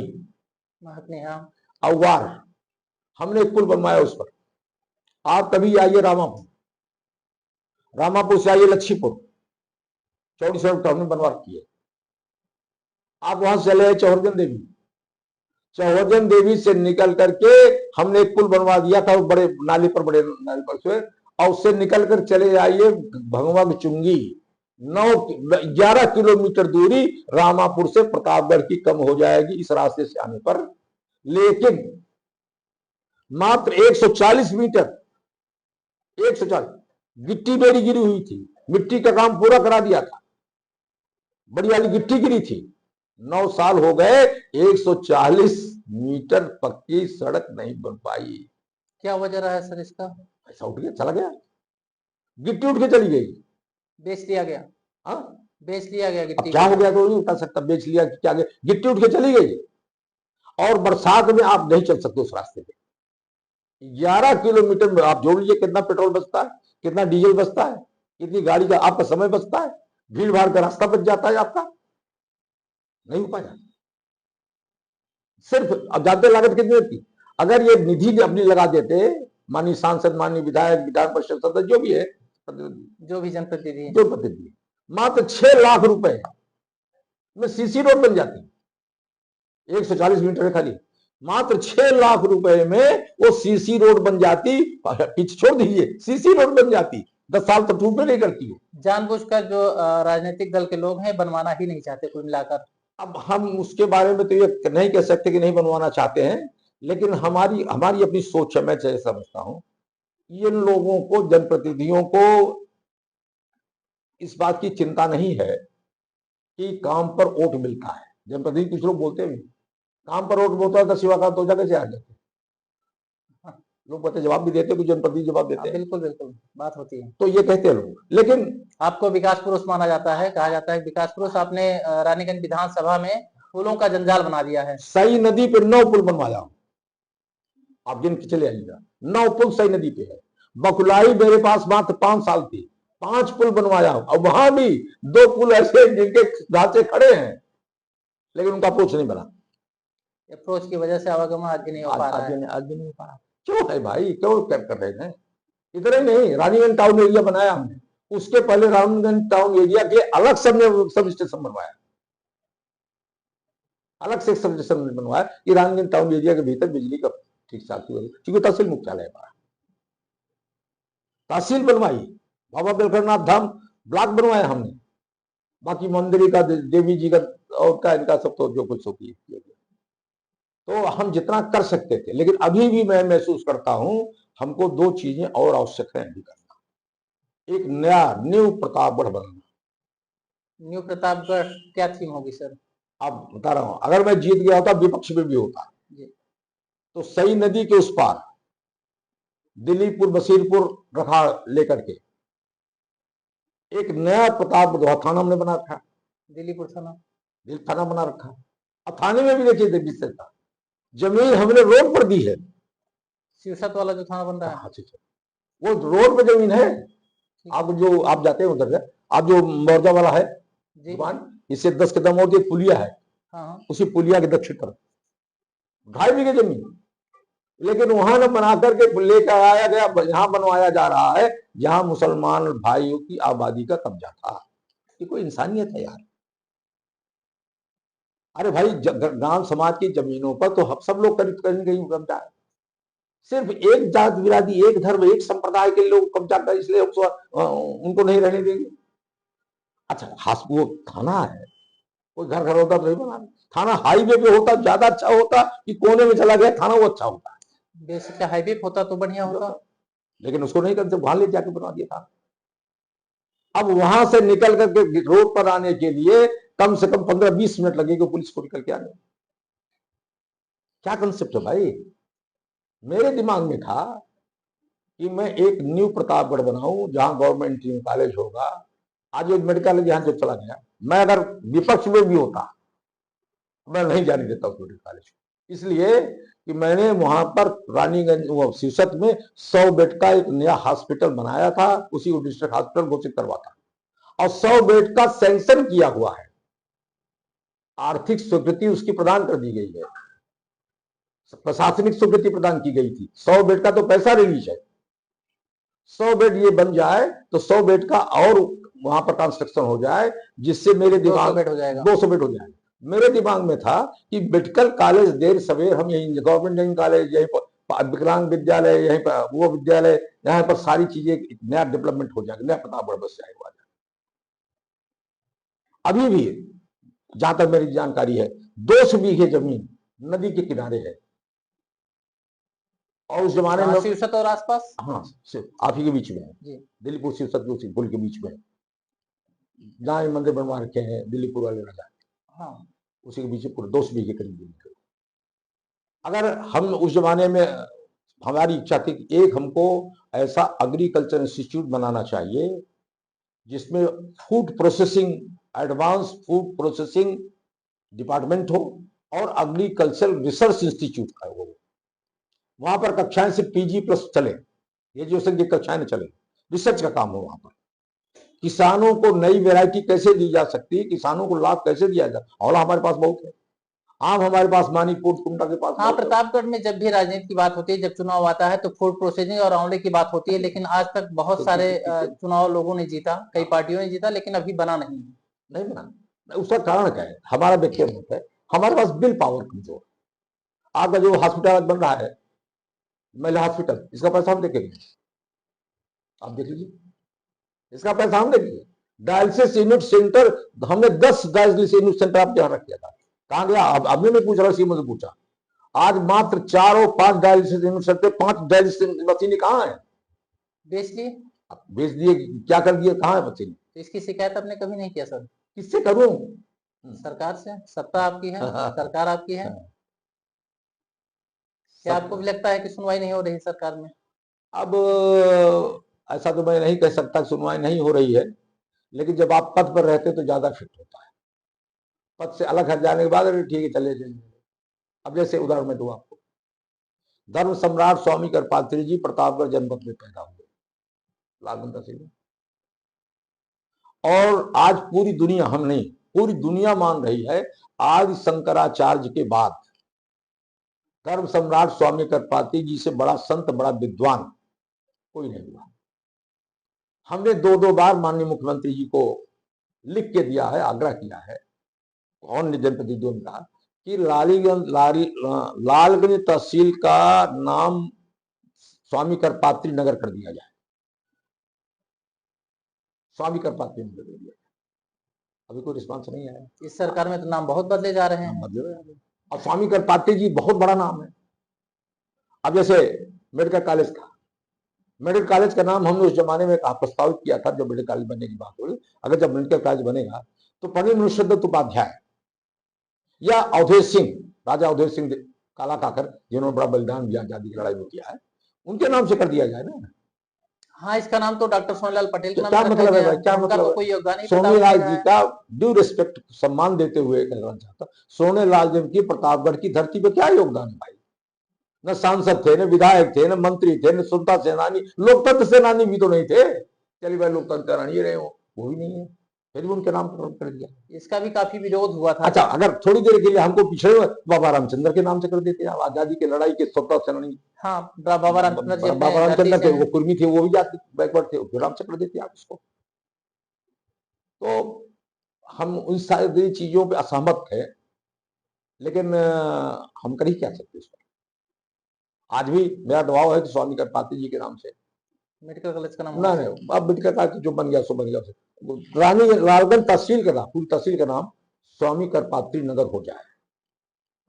हाँ, अवगार, हमने एक पुल बनवाया उस पर। आप कभी आइए रामापुर, रामापुर से आइए लक्ष्मीपुर, चौड़ी सड़क हमने बनवा रखी है। आप वहां से चले चौहरजन देवी, चौहरजन देवी से निकल करके हमने एक पुल बनवा दिया था, बड़े नाली पर, बड़े नाली पर से, और उससे निकल कर चले आइए भगवा चुंगी, 11 किलोमीटर दूरी रामापुर से प्रतापगढ़ की कम हो जाएगी इस रास्ते से आने पर। लेकिन मात्र 140 मीटर, 140 गिट्टी मेरी गिरी हुई थी, मिट्टी का काम पूरा करा दिया था, बड़ी वाली गिट्टी गिरी थी। 9 साल हो गए, 140 मीटर पक्की सड़क नहीं बन पाई। क्या वजह रहा है सर इसका? ऐसा उठ गया, चला गया, गिट्टी उठ के चली गई, बेच लिया गया। हाँ, बेच लिया गया गिट्टी। अब क्या हो गया तो नहीं उठा सकता, बेच लिया क्या गया, गिट्टी उठ के चली गई। और बरसात में आप नहीं चल सकते उस रास्ते पे। 11 किलोमीटर में आप जोड़ लीजिए कितना पेट्रोल बचता है, कितना डीजल बचता है, कितनी गाड़ी का आपका समय बचता है, भीड़ भाड़ का रास्ता बच जाता है आपका। नहीं हो पाया। सिर्फ अब जानते लागत कितनी होती? अगर ये निधि अपनी लगा देते, माननीय सांसद, माननीय विधायक, विधान परिषद सदस्य, जो भी है, जो भी जनप्रतिनिधि, जो प्रतिनिधि, मात्र 6 लाख रुपए में सीसी रोड बन जाती, 140 मीटर है खाली, मात्र 6 लाख रुपए में वो सीसी रोड बन जाती। पिच छोड़ दीजिए, सीसी रोड बन जाती, 10 साल तक टूटने नहीं करती है। जानबूझकर जो राजनीतिक दल के लोग हैं बनवाना ही नहीं चाहते कुल मिलाकर। अब हम उसके बारे में तो ये नहीं कह सकते कि नहीं बनवाना चाहते हैं, लेकिन हमारी अपनी सोच है। मैं समझता हूं इन लोगों को, जनप्रतिनिधियों को इस बात की चिंता नहीं है कि काम पर वोट मिलता है। जनप्रतिनिधि कुछ लोग बोलते हैं काम पर वोट बोलता है तो शिवा का तो जगह से आ जाते, लोग बताते, जवाब भी देते, कुछ जनप्रतिनिधि जवाब देते हैं। बिल्कुल बिल्कुल बात होती है, तो ये कहते हैं लोग। लेकिन आपको विकास पुरुष माना जाता है, कहा जाता है विकास पुरुष। आपने रानीगंज विधानसभा में पुलों का जंजाल बना दिया है। सई नदी पे 9 पुल बनवाया, आप जिन चले आइएगा, 9 पुल सई नदी पे है। बकुलाई मेरे पास मात्र 5 साल थी, 5 पुल बनवाया, और वहां भी 2 पुल ऐसे जिनके ढांचे खड़े हैं, लेकिन उनका अप्रोच नहीं बना। अप्रोच की वजह से आवागमन आज भी नहीं हो पा रहा है। आज भी नहीं हो पा रहा। क्यों है भाई, क्यों कैप कर रहे हैं? इतना ही नहीं, रानीगंज टाउन एरिया बनाया हमने, उसके पहले रानीगंज टाउन एरिया के अलग सब स्टेशन बनवाया, अलग से सब स्टेशन बनवाया कि रानीगंज टाउन एरिया के भीतर बिजली का ठीक ठाक हुआ, क्योंकि तहसील मुख्यालय है, तहसील बनवाई, बाबा बेलखरनाथ धाम ब्लॉक बनवाया हमने, बाकी मंदिर का, देवी जी का और का इनका सब तो जो कुछ किया। तो हम जितना कर सकते थे, लेकिन अभी भी मैं महसूस करता हूं हमको 2 चीजें और आवश्यक है अभी करना। एक नया न्यू प्रतापगढ़ बनना। न्यू प्रतापगढ़ क्या थीम होगी सर? अब बता रहा हूं, अगर मैं जीत गया होता विपक्ष में भी होता जी। तो सई नदी के उस पार दिल्लीपुर बसीरपुर रखा लेकर के एक नया प्रतापगढ़ थाना हमने बना रखा, दिल्लीपुर थाना, दिल थाना बना रखा। अब थाने में भी देखिए विशेषता, जमीन हमने रोड पर दी है। सिवसत वाला जो थाना बन रहा है, हाँ ठीक है, वो रोड पे जमीन है। आप जो आप जाते हैं उधर से, आप जो मौजा वाला है जी, दुकान, इससे 10 कदम और एक पुलिया है, हाँ, उसी पुलिया के दक्षिण तरफ 2.5 बीघे जमीन, लेकिन वहां न बना करके लेकर आया गया, यहां बनवाया जा रहा है जहां मुसलमान भाइयों की आबादी का कब्जा था। ये कोई इंसानियत है यार? अरे भाई, गांव समाज की जमीनों पर तो हम सब लोग करीब कहीं कहीं कब्जा है। सिर्फ एक जात बिरादी, एक धर्म, एक संप्रदाय के लोग कब्जा कर, इसलिए उनको नहीं रहने देंगे। अच्छा, वो थाना है, कोई घर घर होता तो नहीं बना, थाना हाईवे पे होता ज्यादा अच्छा होता कि कोने में चला गया थाना, वो अच्छा होता है। बेसिक हाईवे होता तो बढ़िया होता, लेकिन उसको नहीं करते, वहां ले जाके बना दिया था। अब वहां से निकल करके रोड पर आने के लिए कम से कम 15-20 मिनट लगेगा पुलिस को निकल के आने। क्या कंसेप्ट है भाई? मेरे दिमाग में था कि मैं एक न्यू प्रतापगढ़ बनाऊं जहां गवर्नमेंट इंजीनियरिंग कॉलेज होगा। आज एक मेडिकल कॉलेज यहां जो चला गया, मैं अगर विपक्ष में भी होता मैं नहीं जाने देता उस मेडिकल कॉलेज को, इसलिए कि मैंने वहां पर रानीगंज सिवसत में 100 बेड का एक नया हॉस्पिटल बनाया था, उसी को डिस्ट्रिक्ट हॉस्पिटल घोषित करवाता, और 100 बेड का सैंक्शन किया हुआ है, आर्थिक स्वीकृति उसकी प्रदान कर दी गई है, प्रशासनिक स्वीकृति प्रदान की गई थी। 100 बेड का तो पैसा रिलीज है, 100 बेड ये बन जाए तो 100 बेड का और वहां पर कंस्ट्रक्शन हो जाए, जिससे मेरे दिमाग 200 बेड हो जाएगा, 200 बेड हो जाएगा। मेरे दिमाग में था कि मेडिकल कॉलेज देर सवेर हम यही गवर्नमेंट इंजीनियरिंग कॉलेज, यहीं पर विकलांग विद्यालय, यहीं पर वो विद्यालय, यहाँ पर सारी चीजें नया डेवलपमेंट हो जाएगा, नया प्रतापगढ़ बस जाएगा। अभी भी जहां तक मेरी जानकारी है 200 बीघे जमीन नदी के किनारे है, और उस जमाने में सिवसत और आसपास, हाँ आप ही के बीच में है, दिल्लीपुर सिवसत उसी पुल के बीच में, जहां मंदिर बनवा रखे हैं दिल्लीपुर वाले राजा, हाँ उसी के बीच में पूरे 200 बीघे करीब जमीन। अगर हम उस जमाने में, हमारी इच्छा थी कि एक हमको ऐसा एग्रीकल्चर इंस्टीट्यूट बनाना चाहिए जिसमें food processing, advance food processing department हो और एग्रीकल्चर रिसर्च इंस्टीट्यूट का हो। वहां पर कक्षाएं सिर्फ PG प्लस चले, ग्रेजुएशन की कक्षाएं न चले, रिसर्च का काम हो वहां पर। किसानों को नई वैरायटी कैसे दी जा सकती है, किसानों को लाभ कैसे दिया जाए, और हमारे पास बहुत है, आम हमारे पास मानीपुर कुंडा के पास। हाँ, प्रतापगढ़ में जब भी राजनीति की बात होती है, जब चुनाव आता है तो फूड प्रोसेसिंग और आंवले की बात होती है, लेकिन आज तक बहुत सारे चुनाव लोगों ने जीता, कई पार्टियों ने जीता, लेकिन अभी बना नहीं बना। उसका कारण क्या है? हमारा व्यक्तिगत है, हमारे पास बिल पावर कमजोर। आपका जो हॉस्पिटल बन रहा है महिला हॉस्पिटल, इसका पैसा हम देखेंगे, आप देख लीजिए, इसका पैसा हम देखेंगे। डायलिसिस यूनिट सेंटर, हमने 10 डायलिसिस यूनिट सेंटर आप यहां रख दिया था, कहां गया? अब मैं पूछ रहा, सीएम से पूछा, आज मात्र 4 और 5 डायलिसिस यूनिट सेंटर, 5 डायलिसिस मशीनें कहां है? बेच लिए, बेच दिए, क्या कर दिए, कहां है मशीन? तो इसकी शिकायत आपने कभी नहीं किया सर? किससे करूं? सरकार से, सत्ता आपकी है, सरकार आपकी है, क्या आपको भी लगता है कि सुनवाई नहीं हो रही सरकार में? अब ऐसा तो मैं नहीं कह सकता सुनवाई नहीं हो रही है, लेकिन जब आप पद पर रहते तो ज्यादा फिट होता है, पद से अलग हट जाने के बाद अरे ठीक है चले जाएंगे। अब जैसे उदाहरण मैं दूं आपको, धर्म सम्राट स्वामी कृपात्री जी प्रतापगढ़ जनपद में पैदा हुए, लालगंज तहसील में, और आज पूरी दुनिया, हम नहीं पूरी दुनिया मान रही है, आज शंकराचार्य के बाद धर्म सम्राट स्वामी कृपात्री जी से बड़ा संत, बड़ा विद्वान कोई नहीं हुआ। हमने 2-2 बार माननीय मुख्यमंत्री जी को लिख के दिया है, आग्रह किया है, कौन जनप्रतिनिधियों ने कहा कि लालगंज तहसील का नाम स्वामी कृपात्री नगर कर दिया जाए, स्वामी कृपात्री नगर कर दिया। अभी कोई रिस्पांस नहीं आया। इस सरकार में तो नाम बहुत बदले जा रहे हैं, बदले रहे हैं, और स्वामी कृपात्री जी बहुत बड़ा नाम है। अब जैसे मेडिकल कॉलेज का, मेडिकल कॉलेज का नाम हमने उस जमाने में प्रस्तावित किया था, जब मेडिकल कॉलेज बनने की बात हुई, अगर जब मेडिकल कॉलेज बनेगा तो पंडित मनुष्य दत्त उपाध्याय या अवधेश सिंह, राजा अवधेश सिंह काला काकर, जिन्होंने बड़ा बलिदान दिया आजादी की लड़ाई में किया है, उनके नाम से कर दिया जाए ना। हाँ, इसका नाम तो डॉक्टर सोनीलाल पटेल के नाम क्या से रखा मतलब है गया भाई, क्या उनका मतलब तो है? कोई योगदान ही सोनीलाल नहीं जी रहा का ड्यू रिस्पेक्ट, सम्मान देते हुए कहना चाहता, सोनीलाल जी की प्रतापगढ़ की धरती पे क्या योगदान है भाई? न सांसद थे, न विधायक थे, न मंत्री थे, न स्वतंत्रता सेनानी, लोकतंत्र सेनानी भी तो नहीं थे। चलिए भाई लोकतंत्र सेनानी रहे हो, वो भी नहीं है, फिर भी उनके नाम पर कर दिया। इसका भी काफी विरोध हुआ था। अच्छा, अगर थोड़ी देर के लिए हमको पिछड़े बाबा रामचंद्र के नाम से कर देते हैं, आजादी की लड़ाई के स्वतंत्रता सेनानी। हाँ, बाबा रामचंद्र जी अपने बाबा धरती रामचंद्र से थे, हैं। वो कुर्मी थे, वो भी जाति बैकवर्ड थे, फिर नाम से कर देते आप उसको। तो हम उन सारी चीजों पे असहमत थे, लेकिन हम कर ही क्या सकते इस पर। आज भी मेरा दबाव है कि स्वामी करपात्री जी के नाम से मेडिकल कॉलेज का नाम ना, होना चाहिए। नहीं अब बिट कहता कि जो बन गया सो बन गया। रानी लालगंज तहसील का नाम, पूरी तहसील का नाम स्वामी करपात्री नगर हो जाए।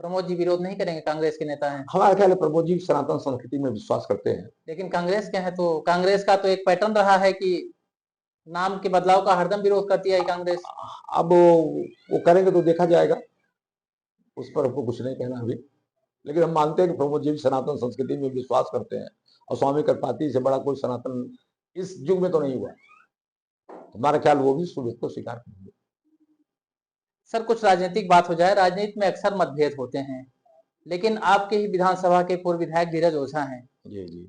प्रमोद जी विरोध नहीं करेंगे, कांग्रेस के नेता हैं। हमारे ख्याल है प्रमोद जी सनातन संस्कृति में विश्वास करते हैं। लेकिन कांग्रेस के हैं तो कांग्रेस का तो एक पैटर्न रहा है कि नाम के बदलाव का हरदम विरोध करती है कांग्रेस। अब वो करेंगे तो देखा जाएगा, उस पर हमको कुछ नहीं कहना अभी। लेकिन हम मानते हैं कि प्रमोद जी भी सनातन संस्कृति में विश्वास करते हैं, और स्वामी करपात्री से बड़ा कोई सनातन इस युग में तो नहीं हुआ। हमारा ख्याल वो भी सुबह को स्वीकार करेंगे। सर, कुछ राजनीतिक बात हो जाए। राजनीति में अक्सर मतभेद होते हैं, लेकिन आपके ही विधानसभा के पूर्व विधायक धीरज ओझा हैं, जी जी।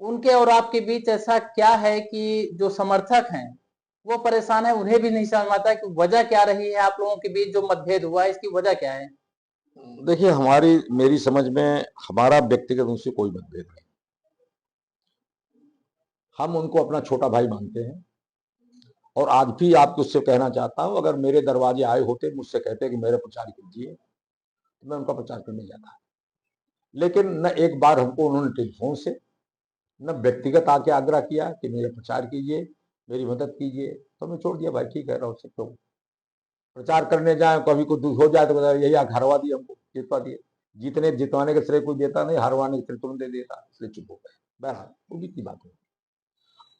उनके और आपके बीच ऐसा क्या है कि जो समर्थक हैं वो परेशान है, उन्हें भी नहीं समझ में आता कि वजह क्या रही है? आप लोगों के बीच जो मतभेद हुआ है, इसकी वजह क्या है? देखिए, मेरी समझ में हमारा व्यक्तिगत उनसे कोई मतभेद नहीं। हम उनको अपना छोटा भाई मानते हैं, और आज भी आपको उससे कहना चाहता हूं, अगर मेरे दरवाजे आए होते, मुझसे कहते कि मेरा प्रचार कीजिए, तो मैं उनका प्रचार करने जाता। लेकिन न एक बार हमको उन्होंने टेलीफोन से, न व्यक्तिगत आके आग्रह किया कि मेरा प्रचार कीजिए, मेरी मदद कीजिए। तो मैं छोड़ दिया, भाई ठीक है, रहो से क्यों प्रचार करने जाए, कभी कुछ दुख हो जाए तो बताया यही आग हरवा दिए, हमको जितवा दिए। जीतने जितवाने का श्रेय कोई देता नहीं, हरवाने का श्रेय तुम दे देता, इसलिए चुप हो गए। बहरहाल वो भी की बात है।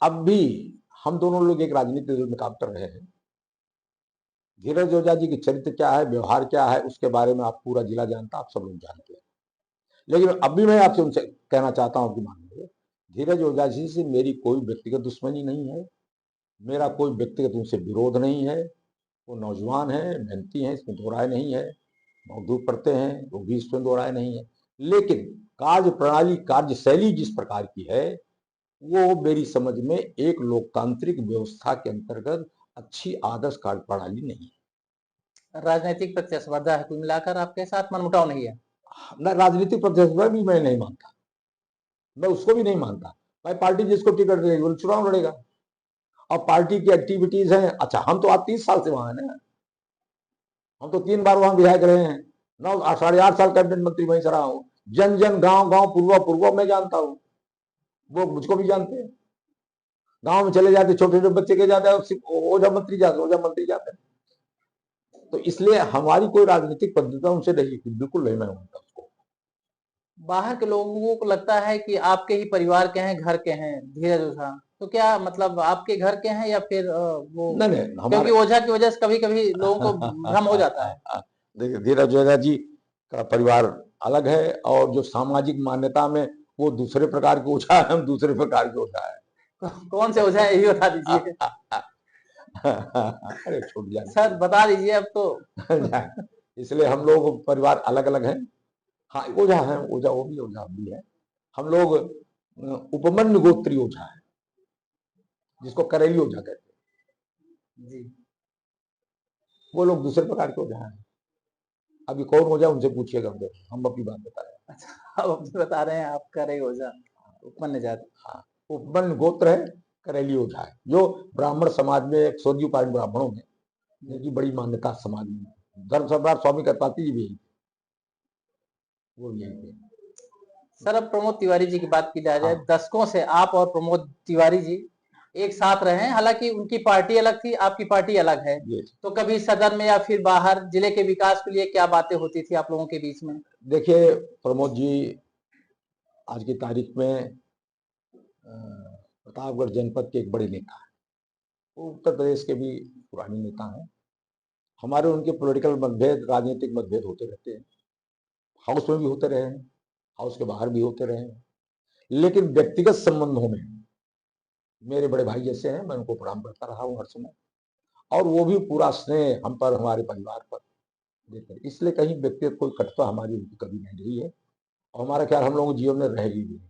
अब भी हम दोनों लोग एक राजनीतिक दल में काम कर रहे हैं। धीरज ओझा जी की चरित्र क्या है, व्यवहार क्या है, उसके बारे में आप पूरा जिला जानता, आप सब लोग जानते हैं। लेकिन अब भी मैं आपसे उनसे कहना चाहता हूं कि मानिए, धीरज ओझा जी से मेरी कोई व्यक्तिगत दुश्मनी नहीं है, मेरा कोई व्यक्तिगत उनसे विरोध नहीं है। वो नौजवान है, मेहनती हैं, इसमें दो राय नहीं है, बहुत पढ़ते हैं, वो भी इसमें दो राय नहीं है। लेकिन कार्य प्रणाली, कार्यशैली जिस प्रकार की है, वो मेरी समझ में एक लोकतांत्रिक व्यवस्था के अंतर्गत अच्छी आदर्श कार्य प्रणाली नहीं है। राजनीतिक प्रतिस्पर्धा है, कुल मिलाकर आपके साथ मनमुटाव नहीं है। न राजनीतिक प्रतिस्पर्धा भी मैं नहीं मानता, मैं उसको भी नहीं मानता। भाई पार्टी जिसको टिकट देगी वो चुनाव लड़ेगा, और पार्टी की एक्टिविटीज हैं। अच्छा, हम तो आज 30 साल से वहां है ना, हम तो 3 बार वहां विधायक रहे हैं, 9 साढ़े 8 साल कैबिनेट मंत्री वहीं से रहा हूं। जन जन, गांव गांव, पूर्वा पूर्वा मैं जानता हूं, वो मुझको भी जानते हैं। गांव में चले जाते, छोटे छोटे बच्चे के जाते हैं, ओझा मंत्री जाते, ओझा मंत्री जाते हैं। तो इसलिए हमारी कोई राजनीतिक पद्धति उनसे नहीं, बिल्कुल नहीं मैं मानता उसको। बाहर के लोगों को लगता है कि आपके ही परिवार के हैं, घर के हैं धीरज ओझा, तो क्या मतलब आपके घर के हैं या फिर वो? नहीं नहीं, क्योंकि हमारे ओझा की वजह से कभी कभी लोगों को भ्रम हो जाता है। देखिए, धीरज ओझा जी का परिवार अलग है, और जो सामाजिक मान्यता में वो दूसरे प्रकार के ओझा है, हम दूसरे प्रकार के ओझा कौन से ओझा है, यही बता दीजिए। है। अरे छूट जाने सर बता दीजिए अब तो। इसलिए हम लोग परिवार अलग अलग हैं। हाँ, ओझा है, ओझा वो भी, ओझा भी है। हम लोग उपमन्यु गोत्री ओझा है, जिसको करेली ओझा कहते हैं जी। वो लोग दूसरे प्रकार के ओझा हैं। अभी कौन ओझा उनसे पूछिएगा, हम अपनी बात बता रहे हैं। अच्छा, अब अपने बता रहे हैं आप करे ओझा, उपमन्य जाति। हाँ, उपमन्यु गोत्र है, करेली ओझा है, जो ब्राह्मण समाज में, स्वर्गीय पारण ब्राह्मणों में जिनकी बड़ी मान्यता समाज में। धर्म सम्राट स्वामी करपात्री जी भी वो यही थे। सर, अब प्रमोद तिवारी जी की बात की जाए, हाँ, दशकों से आप और प्रमोद तिवारी जी एक साथ रहे हैं। हालांकि उनकी पार्टी अलग थी, आपकी पार्टी अलग है, तो कभी सदन में या फिर बाहर जिले के विकास के लिए क्या बातें होती थी आप लोगों के बीच में? देखिए, प्रमोद जी आज की तारीख में प्रतापगढ़ जनपद के एक बड़े नेता है, वो उत्तर प्रदेश के भी पुराने नेता हैं, हमारे उनके पॉलिटिकल मतभेद, राजनीतिक मतभेद होते रहते हैं, हाउस में भी होते रहे हैं, हाउस के बाहर भी होते रहे हैं, लेकिन व्यक्तिगत संबंधों में मेरे बड़े भाई जैसे हैं, मैं उनको प्रणाम करता रहा हूँ हर समय, और वो भी पूरा स्नेह हम पर, हमारे परिवार पर देते हैं। इसलिए कहीं व्यक्तिगत कोई कटुता हमारी उनकी कभी नहीं रही है, और हमारा ख्याल हम लोगों के जीवन में रहेगी भी।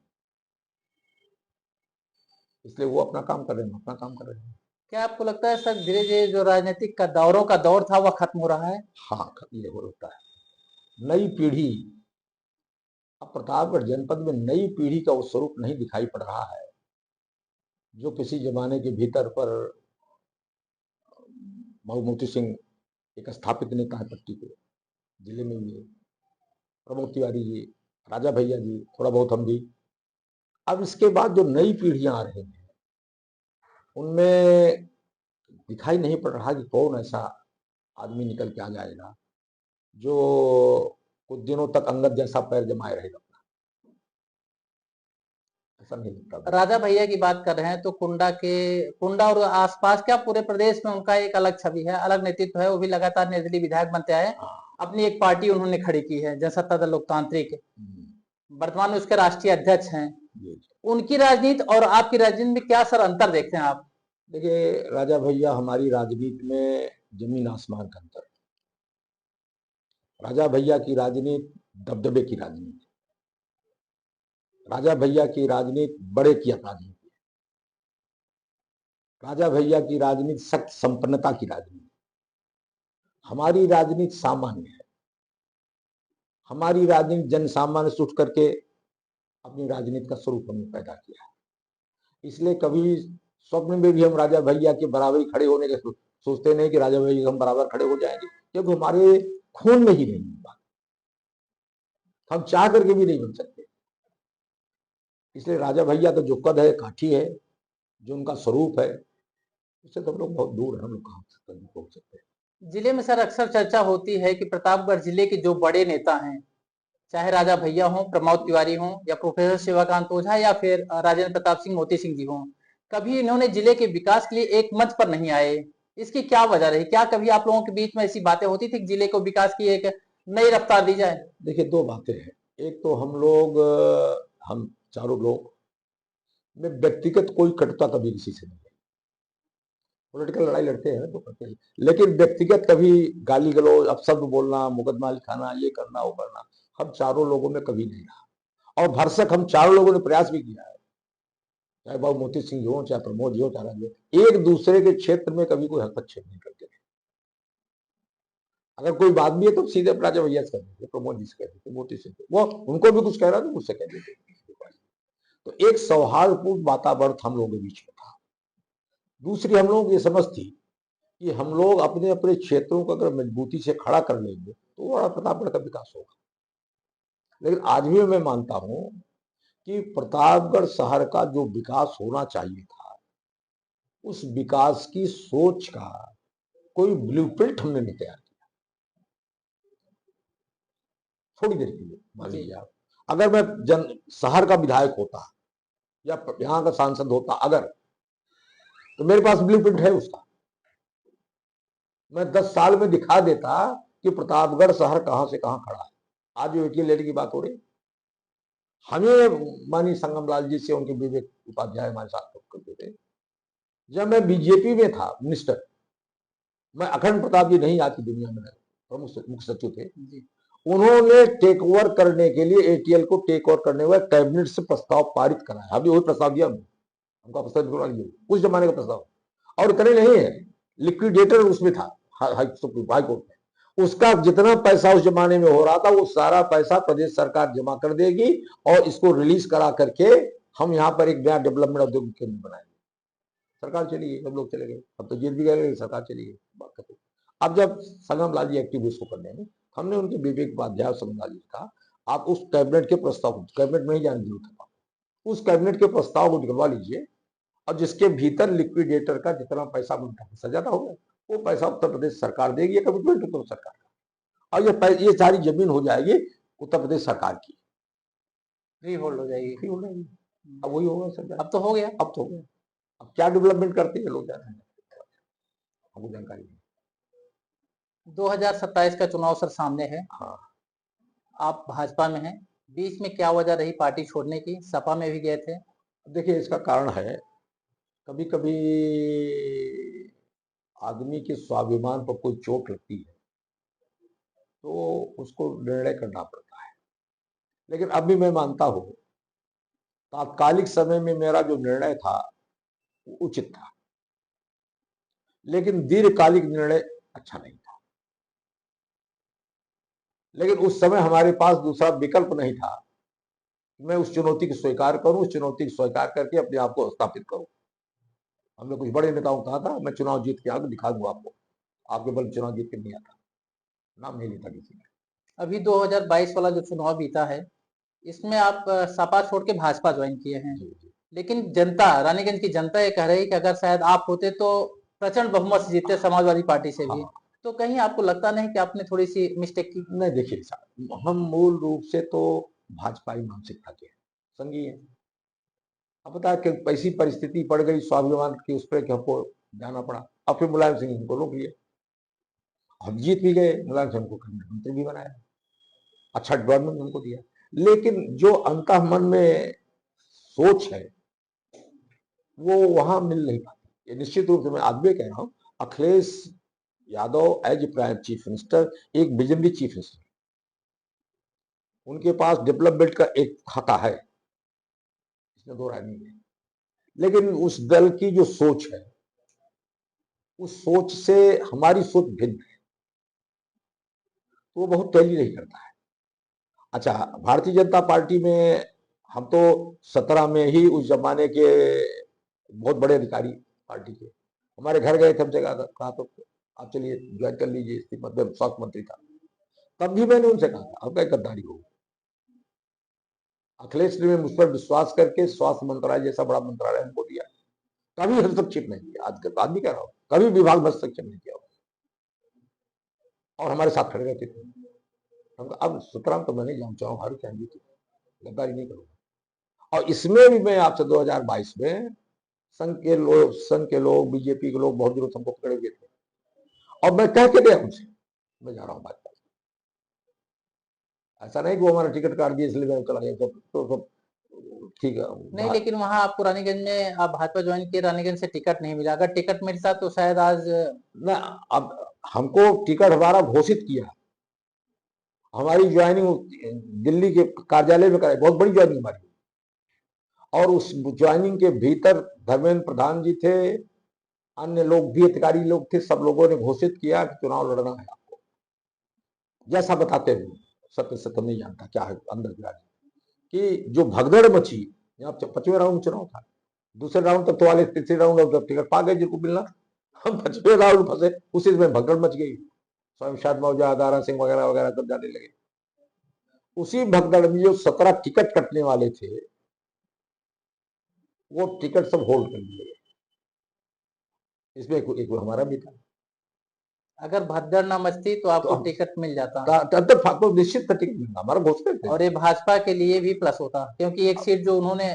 इसलिए वो अपना काम कर रहे हैं, हम अपना काम कर रहे हैं। क्या आपको लगता है सर धीरे धीरे जो राजनीतिक का दौरों का दौर था वह खत्म हो रहा है? हाँ, ये हो रहा है। नई पीढ़ी, अब प्रतापगढ़ जनपद में नई पीढ़ी का वो स्वरूप नहीं दिखाई पड़ रहा है जो किसी जमाने के भीतर पर मोती सिंह एक स्थापित नेता है पट्टी पे, जिले में भी है, प्रमोद तिवारी जी, राजा भैया जी, थोड़ा बहुत हम भी। अब इसके बाद जो नई पीढ़ियां आ रही हैं उनमें दिखाई नहीं पड़ रहा कि कौन ऐसा आदमी निकल के आ जाएगा जो कुछ दिनों तक अंगद जैसा पैर जमाए रहेगा। ऐसा नहीं लगता। राजा भैया की बात कर रहे हैं तो कुंडा और आसपास क्या पूरे प्रदेश में उनका एक अलग छवि है, अलग नेतृत्व है। वो भी लगातार निर्दलीय विधायक बनते आए, अपनी एक पार्टी उन्होंने खड़ी की है, जनसत्ता दल लोकतांत्रिक, वर्तमान में उसके राष्ट्रीय अध्यक्ष हैं। उनकी राजनीति और आपकी राजनीति में क्या सर अंतर देखते हैं आप? देखिए, राजा भैया हमारी राजनीति में जमीन आसमान का अंतर है। राजा भैया की राजनीति दबदबे की राजनीति, राजा भैया की राजनीति बड़े की राजनीति, राजा भैया की राजनीति सख्त संपन्नता की राजनीति। हमारी राजनीति सामान्य है, हमारी राजनीति जन सामान्य से उठ करके अपनी राजनीति का स्वरूप हमने पैदा किया है। इसलिए कभी स्वप्न में भी हम राजा भैया के बराबरी खड़े होने के सोचते नहीं कि राजा भैया हम बराबर खड़े हो जाएंगे, क्योंकि हमारे खून में ही नहीं बात, हम चाह करके भी नहीं बन सकते। इसलिए राजा भैया का जो कद है, काठी है, जो उनका स्वरूप है, उससे तो हम लोग बहुत दूर है, हम लोग कहाँ पहुंच सकते हैं। जिले में सर अक्सर चर्चा होती है कि प्रतापगढ़ जिले के जो बड़े नेता हैं, चाहे राजा भैया हों, प्रमोद तिवारी हों, या प्रोफेसर शिवकांत ओझा, या फिर राजेंद्र प्रताप सिंह मोती सिंह जी हों, कभी इन्होंने जिले के विकास के लिए एक मंच पर नहीं आए। इसकी क्या वजह रही? क्या कभी आप लोगों के बीच में ऐसी बातें होती थी कि जिले को विकास की एक नई रफ्तार दी जाए? देखिए, दो बातें हैं। एक तो हम चारों लोग में व्यक्तिगत कोई कटुता कभी किसी से नहीं है। पॉलिटिकल लड़ाई लड़ते हैं तो करते हैं, लेकिन व्यक्तिगत कभी गाली गलौज, अपशब्द बोलना, मुकदमा लिखाना, ये करना वो करना, हम चारों लोगों में कभी नहीं रहा। और भरसक हम चारों लोगों ने प्रयास भी किया है, चाहे बाबू मोती सिंह जी हो, चाहे प्रमोद जी हो, चाहे राजू, एक दूसरे के क्षेत्र में कभी कोई हस्तक्षेप नहीं करते थे। अगर कोई बात भी है तो सीधे राजा भैया से कह देते, प्रमोद जी से कह देते, मोती सिंह, वो उनको भी कुछ कह रहा तो मुझसे कह देते। तो एक सौहार्दपूर्ण वातावरण हम लोगों के बीच में था। दूसरी, हम लोगों की ये समझ थी कि हम लोग अपने अपने क्षेत्रों को अगर मजबूती से खड़ा कर लेंगे तो बड़ा प्रतापगढ़ का विकास होगा। लेकिन आज भी मैं मानता हूं कि प्रतापगढ़ शहर का जो विकास होना चाहिए था, उस विकास की सोच का कोई ब्लूप्रिंट हमने नहीं तैयार किया। थोड़ी देर के लिए मान लीजिए आप, अगर मैं शहर का विधायक होता या यहाँ का सांसद होता अगर, तो मेरे पास ब्लूप्रिंट है उसका, मैं 10 साल में दिखा देता कि प्रतापगढ़ शहर कहां से कहां खड़ा है। आज जो एटीएल लेने की बात हो रही, हमें मानी संगम लाल जी से उनके विवेक उपाध्याय हमारे साथ करते थे। जब मैं बीजेपी में था मिनिस्टर, मैं अखंड प्रताप जी नहीं आती दुनिया में प्रमुख मुख्य सचिव थे, उन्होंने टेक ओवर करने के लिए एटीएल को टेक ओवर करने हुए कैबिनेट से प्रस्ताव पारित कराया। अभी वही प्रस्ताव दिया हमका प्रस्ताव, उस जमाने का प्रस्ताव, और इतने नहीं है, लिक्विडेटर उसमें था हाई कोर्ट में। उसका जितना पैसा उस जमाने में हो रहा था वो सारा पैसा प्रदेश सरकार जमा कर देगी और इसको रिलीज करा करके हम यहाँ पर एक नया डेवलपमेंट औद्योगिक केंद्र बनाएंगे। सरकार चली गई, सब लोग चले गए, अब तो जीत भी गए, सरकार चली गई, बात खत्म। अब जब संगम लाल जी एक्टिव उसको करने में, हमने उनके विवेक उपाध्याय संगम लाल जी का, आप उस कैबिनेट के प्रस्ताव, कैबिनेट में ही जाने की जरूरत है, उस कैबिनेट के प्रस्ताव को निकलवा लीजिए, और जिसके भीतर लिक्विडेटर का जितना पैसा बनता ज्यादा हो गया, वो पैसा उत्तर प्रदेश सरकार देगी, ये कमिटमेंट उत्तर सरकार का, और ये सारी जमीन हो जाएगी उत्तर प्रदेश सरकार की, फ्री होल्ड हो जाएगी। फ्री हो जाएगी। अब वही होगा सर, अब तो हो गया, अब तो हो गया। अब क्या डेवलपमेंट करते हैं लोग, जाते हैं, हमको जानकारी नहीं। 2027 का चुनाव सर सामने है। हाँ। आप भाजपा में हैं, बीच में क्या वजह रही पार्टी छोड़ने की? सपा में भी गए थे। देखिए, इसका कारण है, कभी कभी आदमी के स्वाभिमान पर कोई चोट लगती है तो उसको निर्णय करना पड़ता है। लेकिन अब भी मैं मानता हूं, तात्कालिक समय में मेरा जो निर्णय था वो उचित था, लेकिन दीर्घकालिक निर्णय अच्छा नहीं था। लेकिन उस समय हमारे पास दूसरा विकल्प नहीं था। मैं उस चुनौती को स्वीकार करूं, उस चुनौती को स्वीकार करके अपने आप को स्थापित करूं। हमने कुछ बड़े नेताओं को कहा था, मैं चुनाव जीत के आगे दिखा दूंगा आपको, आपके बल चुनाव जीत के नहीं आता। नाम नहीं लेता किसी ने। अभी 2022 वाला जो चुनाव बीता है, इसमें आप सपा छोड़ के भाजपा ज्वाइन किए हैं। जी जी। लेकिन जनता, रानीगंज की जनता ये कह रही है कि अगर शायद आप होते तो प्रचंड बहुमत से जीतते समाजवादी पार्टी से भी। हाँ। तो कहीं आपको लगता नहीं कि आपने थोड़ी सी मिस्टेक की? नहीं, देखिए साहब, हम मूल रूप से तो भाजपाई मानसिकता के हैं, संघी है। अब पता है कि ऐसी परिस्थिति पड़ गई स्वाभिमान की उस पर कि हमको जाना पड़ा। अब फिर मुलायम सिंह हमको रोक लिया, हम जीत भी गए, मुलायम सिंह को कैबिनेट मंत्री भी बनाया, अच्छा गवर्नमेंट हमको दिया। लेकिन जो अंतः मन में सोच है वो वहां मिल नहीं पाती। ये निश्चित रूप से मैं आज भी कह रहा हूं, Akhilesh Yadav as prime chief minister एक विजनरी चीफ मिनिस्टर, उनके पास डेवलपमेंट का एक खाता है, इसमें दो राय नहीं है। लेकिन उस दल की जो सोच है, उस सोच से हमारी सोच भिन्न है, तो वो बहुत टैली नहीं करता है। अच्छा, भारतीय जनता पार्टी में हम तो 17 में ही उस जमाने के बहुत बड़े अधिकारी पार्टी के हमारे घर गए थे, हमसे कहा तो आप चलिए ज्वाइन कर लीजिए, इसी मतलब स्वास्थ्य मंत्री था। तब भी मैंने उनसे कहा था, अब क्या गद्दारी हो। अखिलेश ने मुझ पर विश्वास करके स्वास्थ्य मंत्रालय जैसा बड़ा मंत्रालय हमको दिया, कभी हस्तक्षेप नहीं किया। आज भी कह रहा हूं, कभी विभाग में हस्तक्षेप नहीं किया और हमारे साथ खड़े रहते थे। हम अब सुतराम तो मैं नहीं जानता हूँ, हमारी फैमिली थी, गद्दारी नहीं करूंगा। और इसमें भी मैं आपसे 2022 में संघ के लोग, बीजेपी के लोग बहुत दिनों से हमको पकड़े हुए थे, और मैं कह के गया उनसे मैं जा रहा हूँ भाजपा। ऐसा नहीं कि वो हमारा टिकट काट दिया इसलिए मैं चला गया, सब ठीक है। नहीं, लेकिन वहां आपको रानीगंज में आप भाजपा ज्वाइन किए, रानीगंज से टिकट नहीं मिला। अगर टिकट मिलता तो शायद आज ना, अब हमको टिकट हमारा घोषित किया, हमारी ज्वाइनिंग दिल्ली के कार्यालय में कराई, बहुत बड़ी ज्वाइनिंग हमारी। और उस ज्वाइनिंग के भीतर धर्मेंद्र प्रधान जी थे, अन्य लोग भी, अधिकारी लोग थे, सब लोगों ने घोषित किया कि चुनाव लड़ना है आपको। जैसा बताते हुए सत्य सत्य नहीं जानता क्या है अंदर की राजनीति कि जो भगदड़ मची, यहाँ 25वें राउंड में चुनाव था, दूसरे राउंड तक तो वाले, तीसरे राउंड तक टिकट पा गए जिनको मिलना, हम 25वें राउंड फंसे, उसी में भगदड़ मच गई। स्वयं शाद मौजा, दारा सिंह वगैरह वगैरह सब जाने लगे। उसी भगदड़ में जो 17 टिकट कटने वाले थे वो टिकट सब होल्ड कर लिए। इसमें एक हमारा भी था। अगर भगदड़ न मचती तो आपको तो टिकट मिल जाता, तो निश्चित था टिकट मिलना, हमारा घोषित थे। और ये भाजपा के लिए भी प्लस होता, क्योंकि एक सीट जो उन्होंने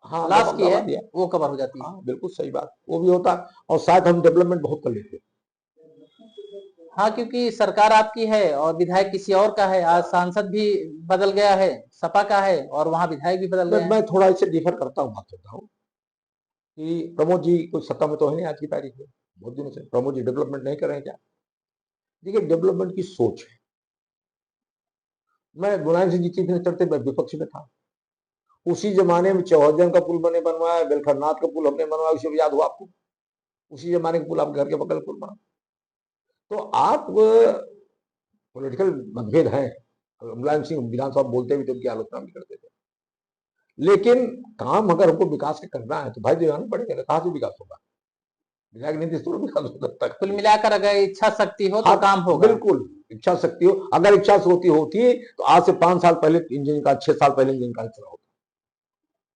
हाँ, लॉस की गवा है दिया। वो कवर हो जाती। हाँ, बिल्कुल सही बात, वो भी होता। और शायद हम डेवलपमेंट बहुत कर लेते। हाँ, क्योंकि सरकार आपकी है और विधायक किसी और का है। आज सांसद भी बदल गया है, सपा का है, और वहां विधायक भी बदल गए हैं। मैं थोड़ा इससे डिफर करता हूँ, बात करता हूँ कि प्रमोद जी कोई सत्ता में तो है नहीं आज की तारीख में, बहुत दिनों से प्रमोद जी डेवलपमेंट नहीं कर रहे हैं क्या? देखिए, डेवलपमेंट की सोच है। मैं मुलायम सिंह जी चीफ मिनिस्टर थे, मैं विपक्ष में था। उसी जमाने में चौहद्दन का पुल बने बनवाया, बेलखरनाथ का पुल हमने बनवाया, उसे याद हुआ आपको? उसी जमाने का पुल आप घर के बगल पुल बना। तो आप पॉलिटिकल मतभेद है, मुलायम सिंह विधानसभा बोलते भी थे, उनकी आलोचना भी करते थे, लेकिन काम अगर हमको विकास का करना है तो भाई दिलाना पड़ेगा। कहाँ से विकास होगा? विधायक नीति से विकास हो सकता है। कुल मिलाकर अगर इच्छा शक्ति हो हाँ, तो काम होगा। बिल्कुल, इच्छा शक्ति हो, अगर इच्छा होती तो आज से 5 साल पहले इंजन का, 6 साल पहले इंजन का चला होता।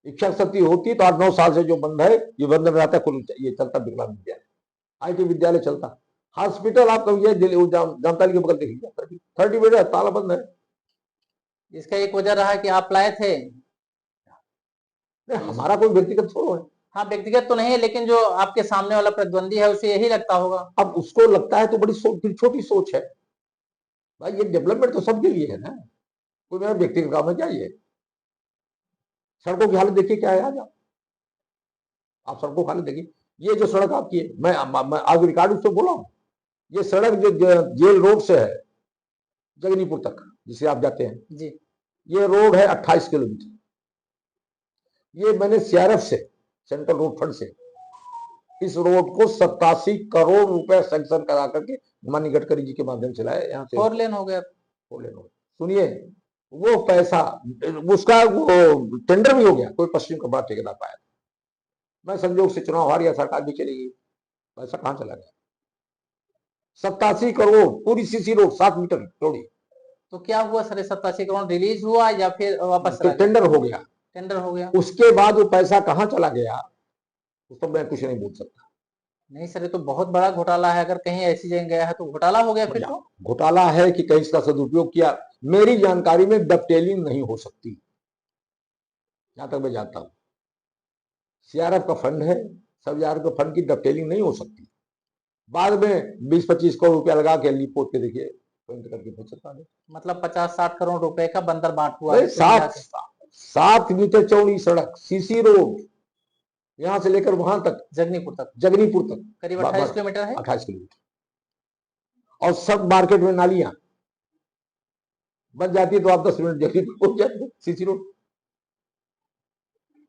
इच्छा शक्ति होती तो 8-9 साल से जो बंद है, ये बंद रहता है, ये चलता विकलांग विद्यालय, IT विद्यालय चलता। हॉस्पिटल आप कभी जानता के बगल देखिए, 30 बेड है, ताला बंद है। इसका एक वजह रहा कि आप लाए थे। हमारा कोई व्यक्तिगत थोड़ा है। हाँ, व्यक्तिगत तो नहीं है, लेकिन जो आपके सामने वाला प्रतिद्वंदी है उसे यही लगता होगा। अब उसको लगता है तो बड़ी छोटी सोच है। भाई ये डेवलपमेंट तो सबके लिए है ना, कोई मेरा व्यक्तिगत काम है क्या? ये सड़कों की हालत देखिए क्या है आज आप सड़कों की हालत देखिए। ये जो सड़क आपकी है, मैं आज रिकॉर्ड उससे बोला हूँ, ये सड़क जो जेल रोड से है जगनीपुर तक जिसे आप जाते हैं जी, ये रोड है 28 किलोमीटर। ये मैंने सीआरएफ से, सेंट्रल रोड फंड से, इस रोड को 87 करोड़ रुपए सैंक्शन करा करके माननीय गडकरी जी के माध्यम से लाए। यहाँ से 4 लेन हो गया। 4 लेन हो, सुनिए वो पैसा उसका वो टेंडर भी हो गया, कोई पश्चिम का बड़ा ठेकेदार पाया। मैं संजोग से चुनाव हार गया, सरकार भी चली गई, पैसा कहां चला गया? 87 करोड़ पूरी सीसी रोड 7 मीटर चौड़ी। तो क्या हुआ सर, 87 करोड़ रिलीज हुआ या फिर वापस तो टेंडर हो गया, टेंडर हो गया। उसके बाद वो पैसा कहां चला गया उस पर मैं कुछ नहीं बोल सकता। नहीं सर, ये तो बहुत बड़ा घोटाला है, अगर कहीं ऐसी जगह गया है तो घोटाला हो गया फिर तो। घोटाला है कि कहीं इसका सदुपयोग किया, मेरी जानकारी में डबटेलिंग नहीं हो सकती, जहां तक मैं जानता हूं। सीआरएफ का फंड है, सब सीआरएफ का फंड की डबटेलिंग नहीं हो सकती। बाद में 20-25 करोड़ रुपया लगा के लिपोत के देखिए करके हो सकता है। मतलब 50-60 करोड़ रुपए का बंदर बांट हुआ है। 7 मीटर चौड़ी सड़क, सीसी रोड, यहां से लेकर वहां तक, जगनीपुर तक, करीब 28 किलोमीटर है। 28 किलोमीटर। और सब मार्केट में नालियां बन जाती है तो आप 10 मिनट जल्दी पहुंच जाते सीसी रोड।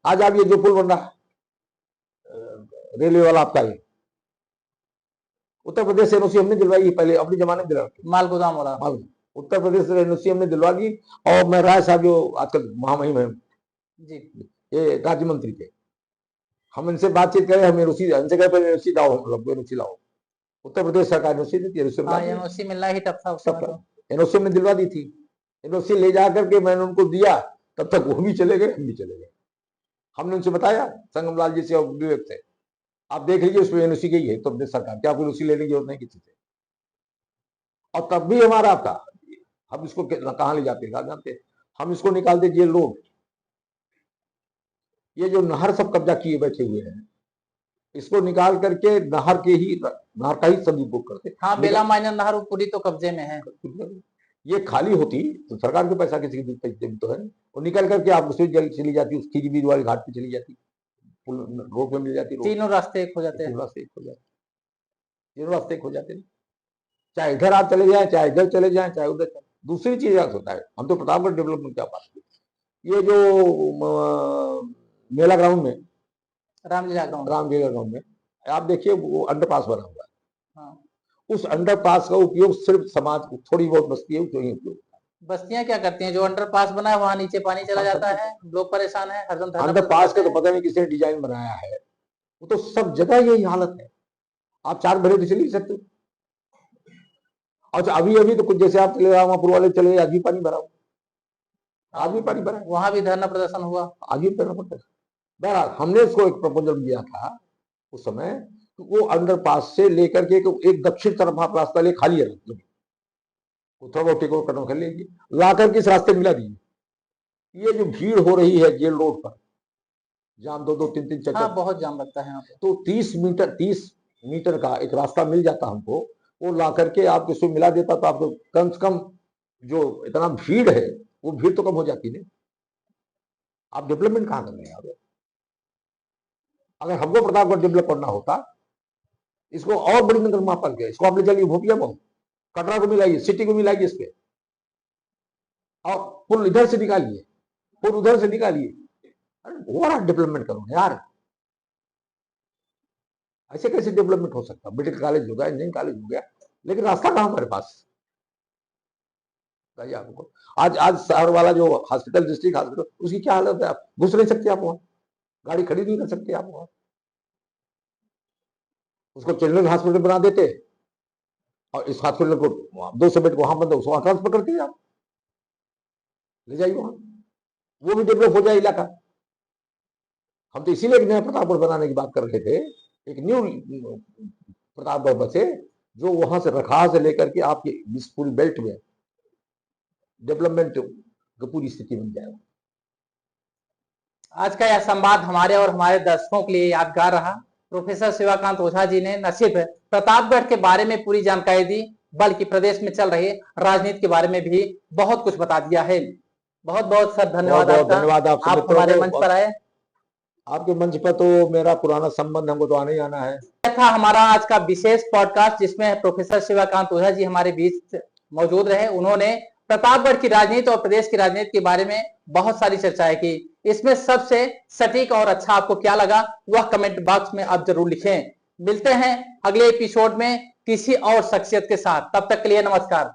आज आप ये जो पुल बन रहा रेलवे वाला आपका, ये उत्तर प्रदेश से एनओसी हमने दिलवाई, पहले अपने जमाने में दिलवा, माल गोदाम वाला उत्तर प्रदेश से एनओसी हमने दिलवा दी। और मैं राय साहब जो आजकल महामहिम है जी, ये राज्य मंत्री थे, हम इनसे बातचीत करें, हम एनओसी इनसे कहे पहले एनओसी लाओ, हम लोग एनओसी लाओ। उत्तर प्रदेश सरकार एनओसी देती है, एनओसी मिलना ही टफ था उस समय तो। एनओसी हमने दिलवा दी थी, एनओसी ले जा करके मैंने उनको दिया, तब तक वो भी चले गए, हम भी चले गए। हमने उनसे बताया संगम लाल जी से और विवेक से, आप देख लीजिए उसमें एनओसी गई है तो अपने सरकार क्या, एनओसी लेने की जरूरत नहीं किसी से। और तब भी हमारा था, हम इसको कहां ले जाते हैं जानते, हम इसको निकालते जेल रोड। ये जो नहर सब कब्जा किए बैठे हुए हैं, इसको निकाल करके नहर का ही सदुपयोग करते। हाँ, बेला माइनर नहर पूरी तो कब्जे में है। ये खाली होती तो सरकार के पैसा किसी की तो है, और निकल करके आप उसमें चली जाती, उस खीरी बीज वाले घाट पे चली जाती, रोड पे मिल जाती, तीनों रास्ते एक हो जाते हैं, तीनों रास्ते एक हो जाते हैं। चाहे इधर आप चले जाए, चाहे इधर चले जाए, चाहे उधर। दूसरी चीज होता है, हम तो प्रतापगढ़ डेवलपमेंट क्या बात की, ये जो मेला ग्राउंड में, रामलीला ग्राउंड में आप देखिए वो अंडरपास बना हुआ है। हाँ। उस अंडरपास का उपयोग सिर्फ समाज को, थोड़ी बहुत बस्ती है जो ही उपयोग। बस्तियां क्या करती हैं, जो अंडरपास बना है वहां नीचे पानी चला जाता है, लोग परेशान है, हरदम अंडरपास का तो पता नहीं किसने डिजाइन बनाया है, वो तो सब जगह यही हालत है। आप 4 घंटे तो चल ही सकते। अच्छा अभी तो कुछ जैसे आप चले रामापुर वाले चले गए, आज भी पानी भरा, आज भी पानी भरा, वहां भी धरना प्रदर्शन हुआ, आज भी धरना प्रदर्शन। बहरहाल हमने इसको एक प्रपोजल दिया था उस समय, तो वो अंडरपास से लेकर के एक दक्षिण तरफ आप रास्ता ले, खाली है, थोड़ा बहुत टेक ओवर कर लीजिए, ला करके इस रास्ते मिला दीजिए। ये जो भीड़ हो रही है जेल रोड पर, जाम 2-2, 3-3 चक्कर, हाँ, बहुत जाम लगता है यहाँ पे। तो 30 मीटर का एक रास्ता मिल जाता हमको, वो ला करके आपको इसको मिला देता तो आपको कम से कम जो इतना भीड़ है वो भीड़ तो कम हो जाती है। आप डेवलपमेंट कहां कर रहे हैं? अगर हमको प्रतापगढ़ डेवलप करना होता, इसको और बड़ी नगर मापा गया, इसको आप ले चलिए भोपिया बहुत, कटरा को मिलाइए, सिटी को मिलाइए इस पे, और पुल इधर से निकालिए, पुल उधर से निकालिए, और डेवलपमेंट करो यार। ऐसे कैसे डेवलपमेंट हो सकता? मेडिकल कॉलेज हो गया, इंजीनियरिंग कॉलेज हो गया, लेकिन रास्ता कहां हमारे पास? आपको आज शहर वाला जो हॉस्पिटल, डिस्ट्रिक्ट हॉस्पिटल, उसकी क्या हालत है? आप घुस नहीं सकते, आप वहां गाड़ी खड़ी नहीं कर सकते आप वहां। उसको चिल्ड्रन हॉस्पिटल बना देते, और इस हॉस्पिटल को 200 बेड को वहां बंद, उसको ट्रांसफर करते आप, ले जाइए वहां, वो भी डेवलप हो जाए इलाका। हम तो इसीलिए नया प्रतापगढ़ बनाने की बात कर रहे थे, एक न्यू प्रतापगढ़ बसे, जो वहां से रखा से लेकर के आपके इस पूरी बेल्ट में डेवलपमेंट की पूरी स्थिति बन जाए। आज का यह संवाद हमारे और हमारे दर्शकों के लिए यादगार रहा। प्रोफेसर शिवाकांत ओझा जी ने न सिर्फ प्रतापगढ़ के बारे में पूरी जानकारी दी, बल्कि प्रदेश में चल रही राजनीति के बारे में भी बहुत कुछ बता दिया है। बहुत बहुत सर धन्यवाद बहुत आपका, धन्यवाद आपसे आप मित्रों हमारे को। मंच पर आए। आपके मंच पर तो मेरा पुराना संबंध, हमको तो आना ही आना है। यह था हमारा आज का विशेष पॉडकास्ट, जिसमें प्रोफेसर शिवाकांत ओझा जी हमारे बीच मौजूद रहे। उन्होंने प्रतापगढ़ की राजनीति और प्रदेश की राजनीति के बारे में बहुत सारी चर्चाएं की। इसमें सबसे सटीक और अच्छा आपको क्या लगा वह कमेंट बॉक्स में आप जरूर लिखें। मिलते हैं अगले एपिसोड में किसी और शख्सियत के साथ, तब तक के लिए नमस्कार।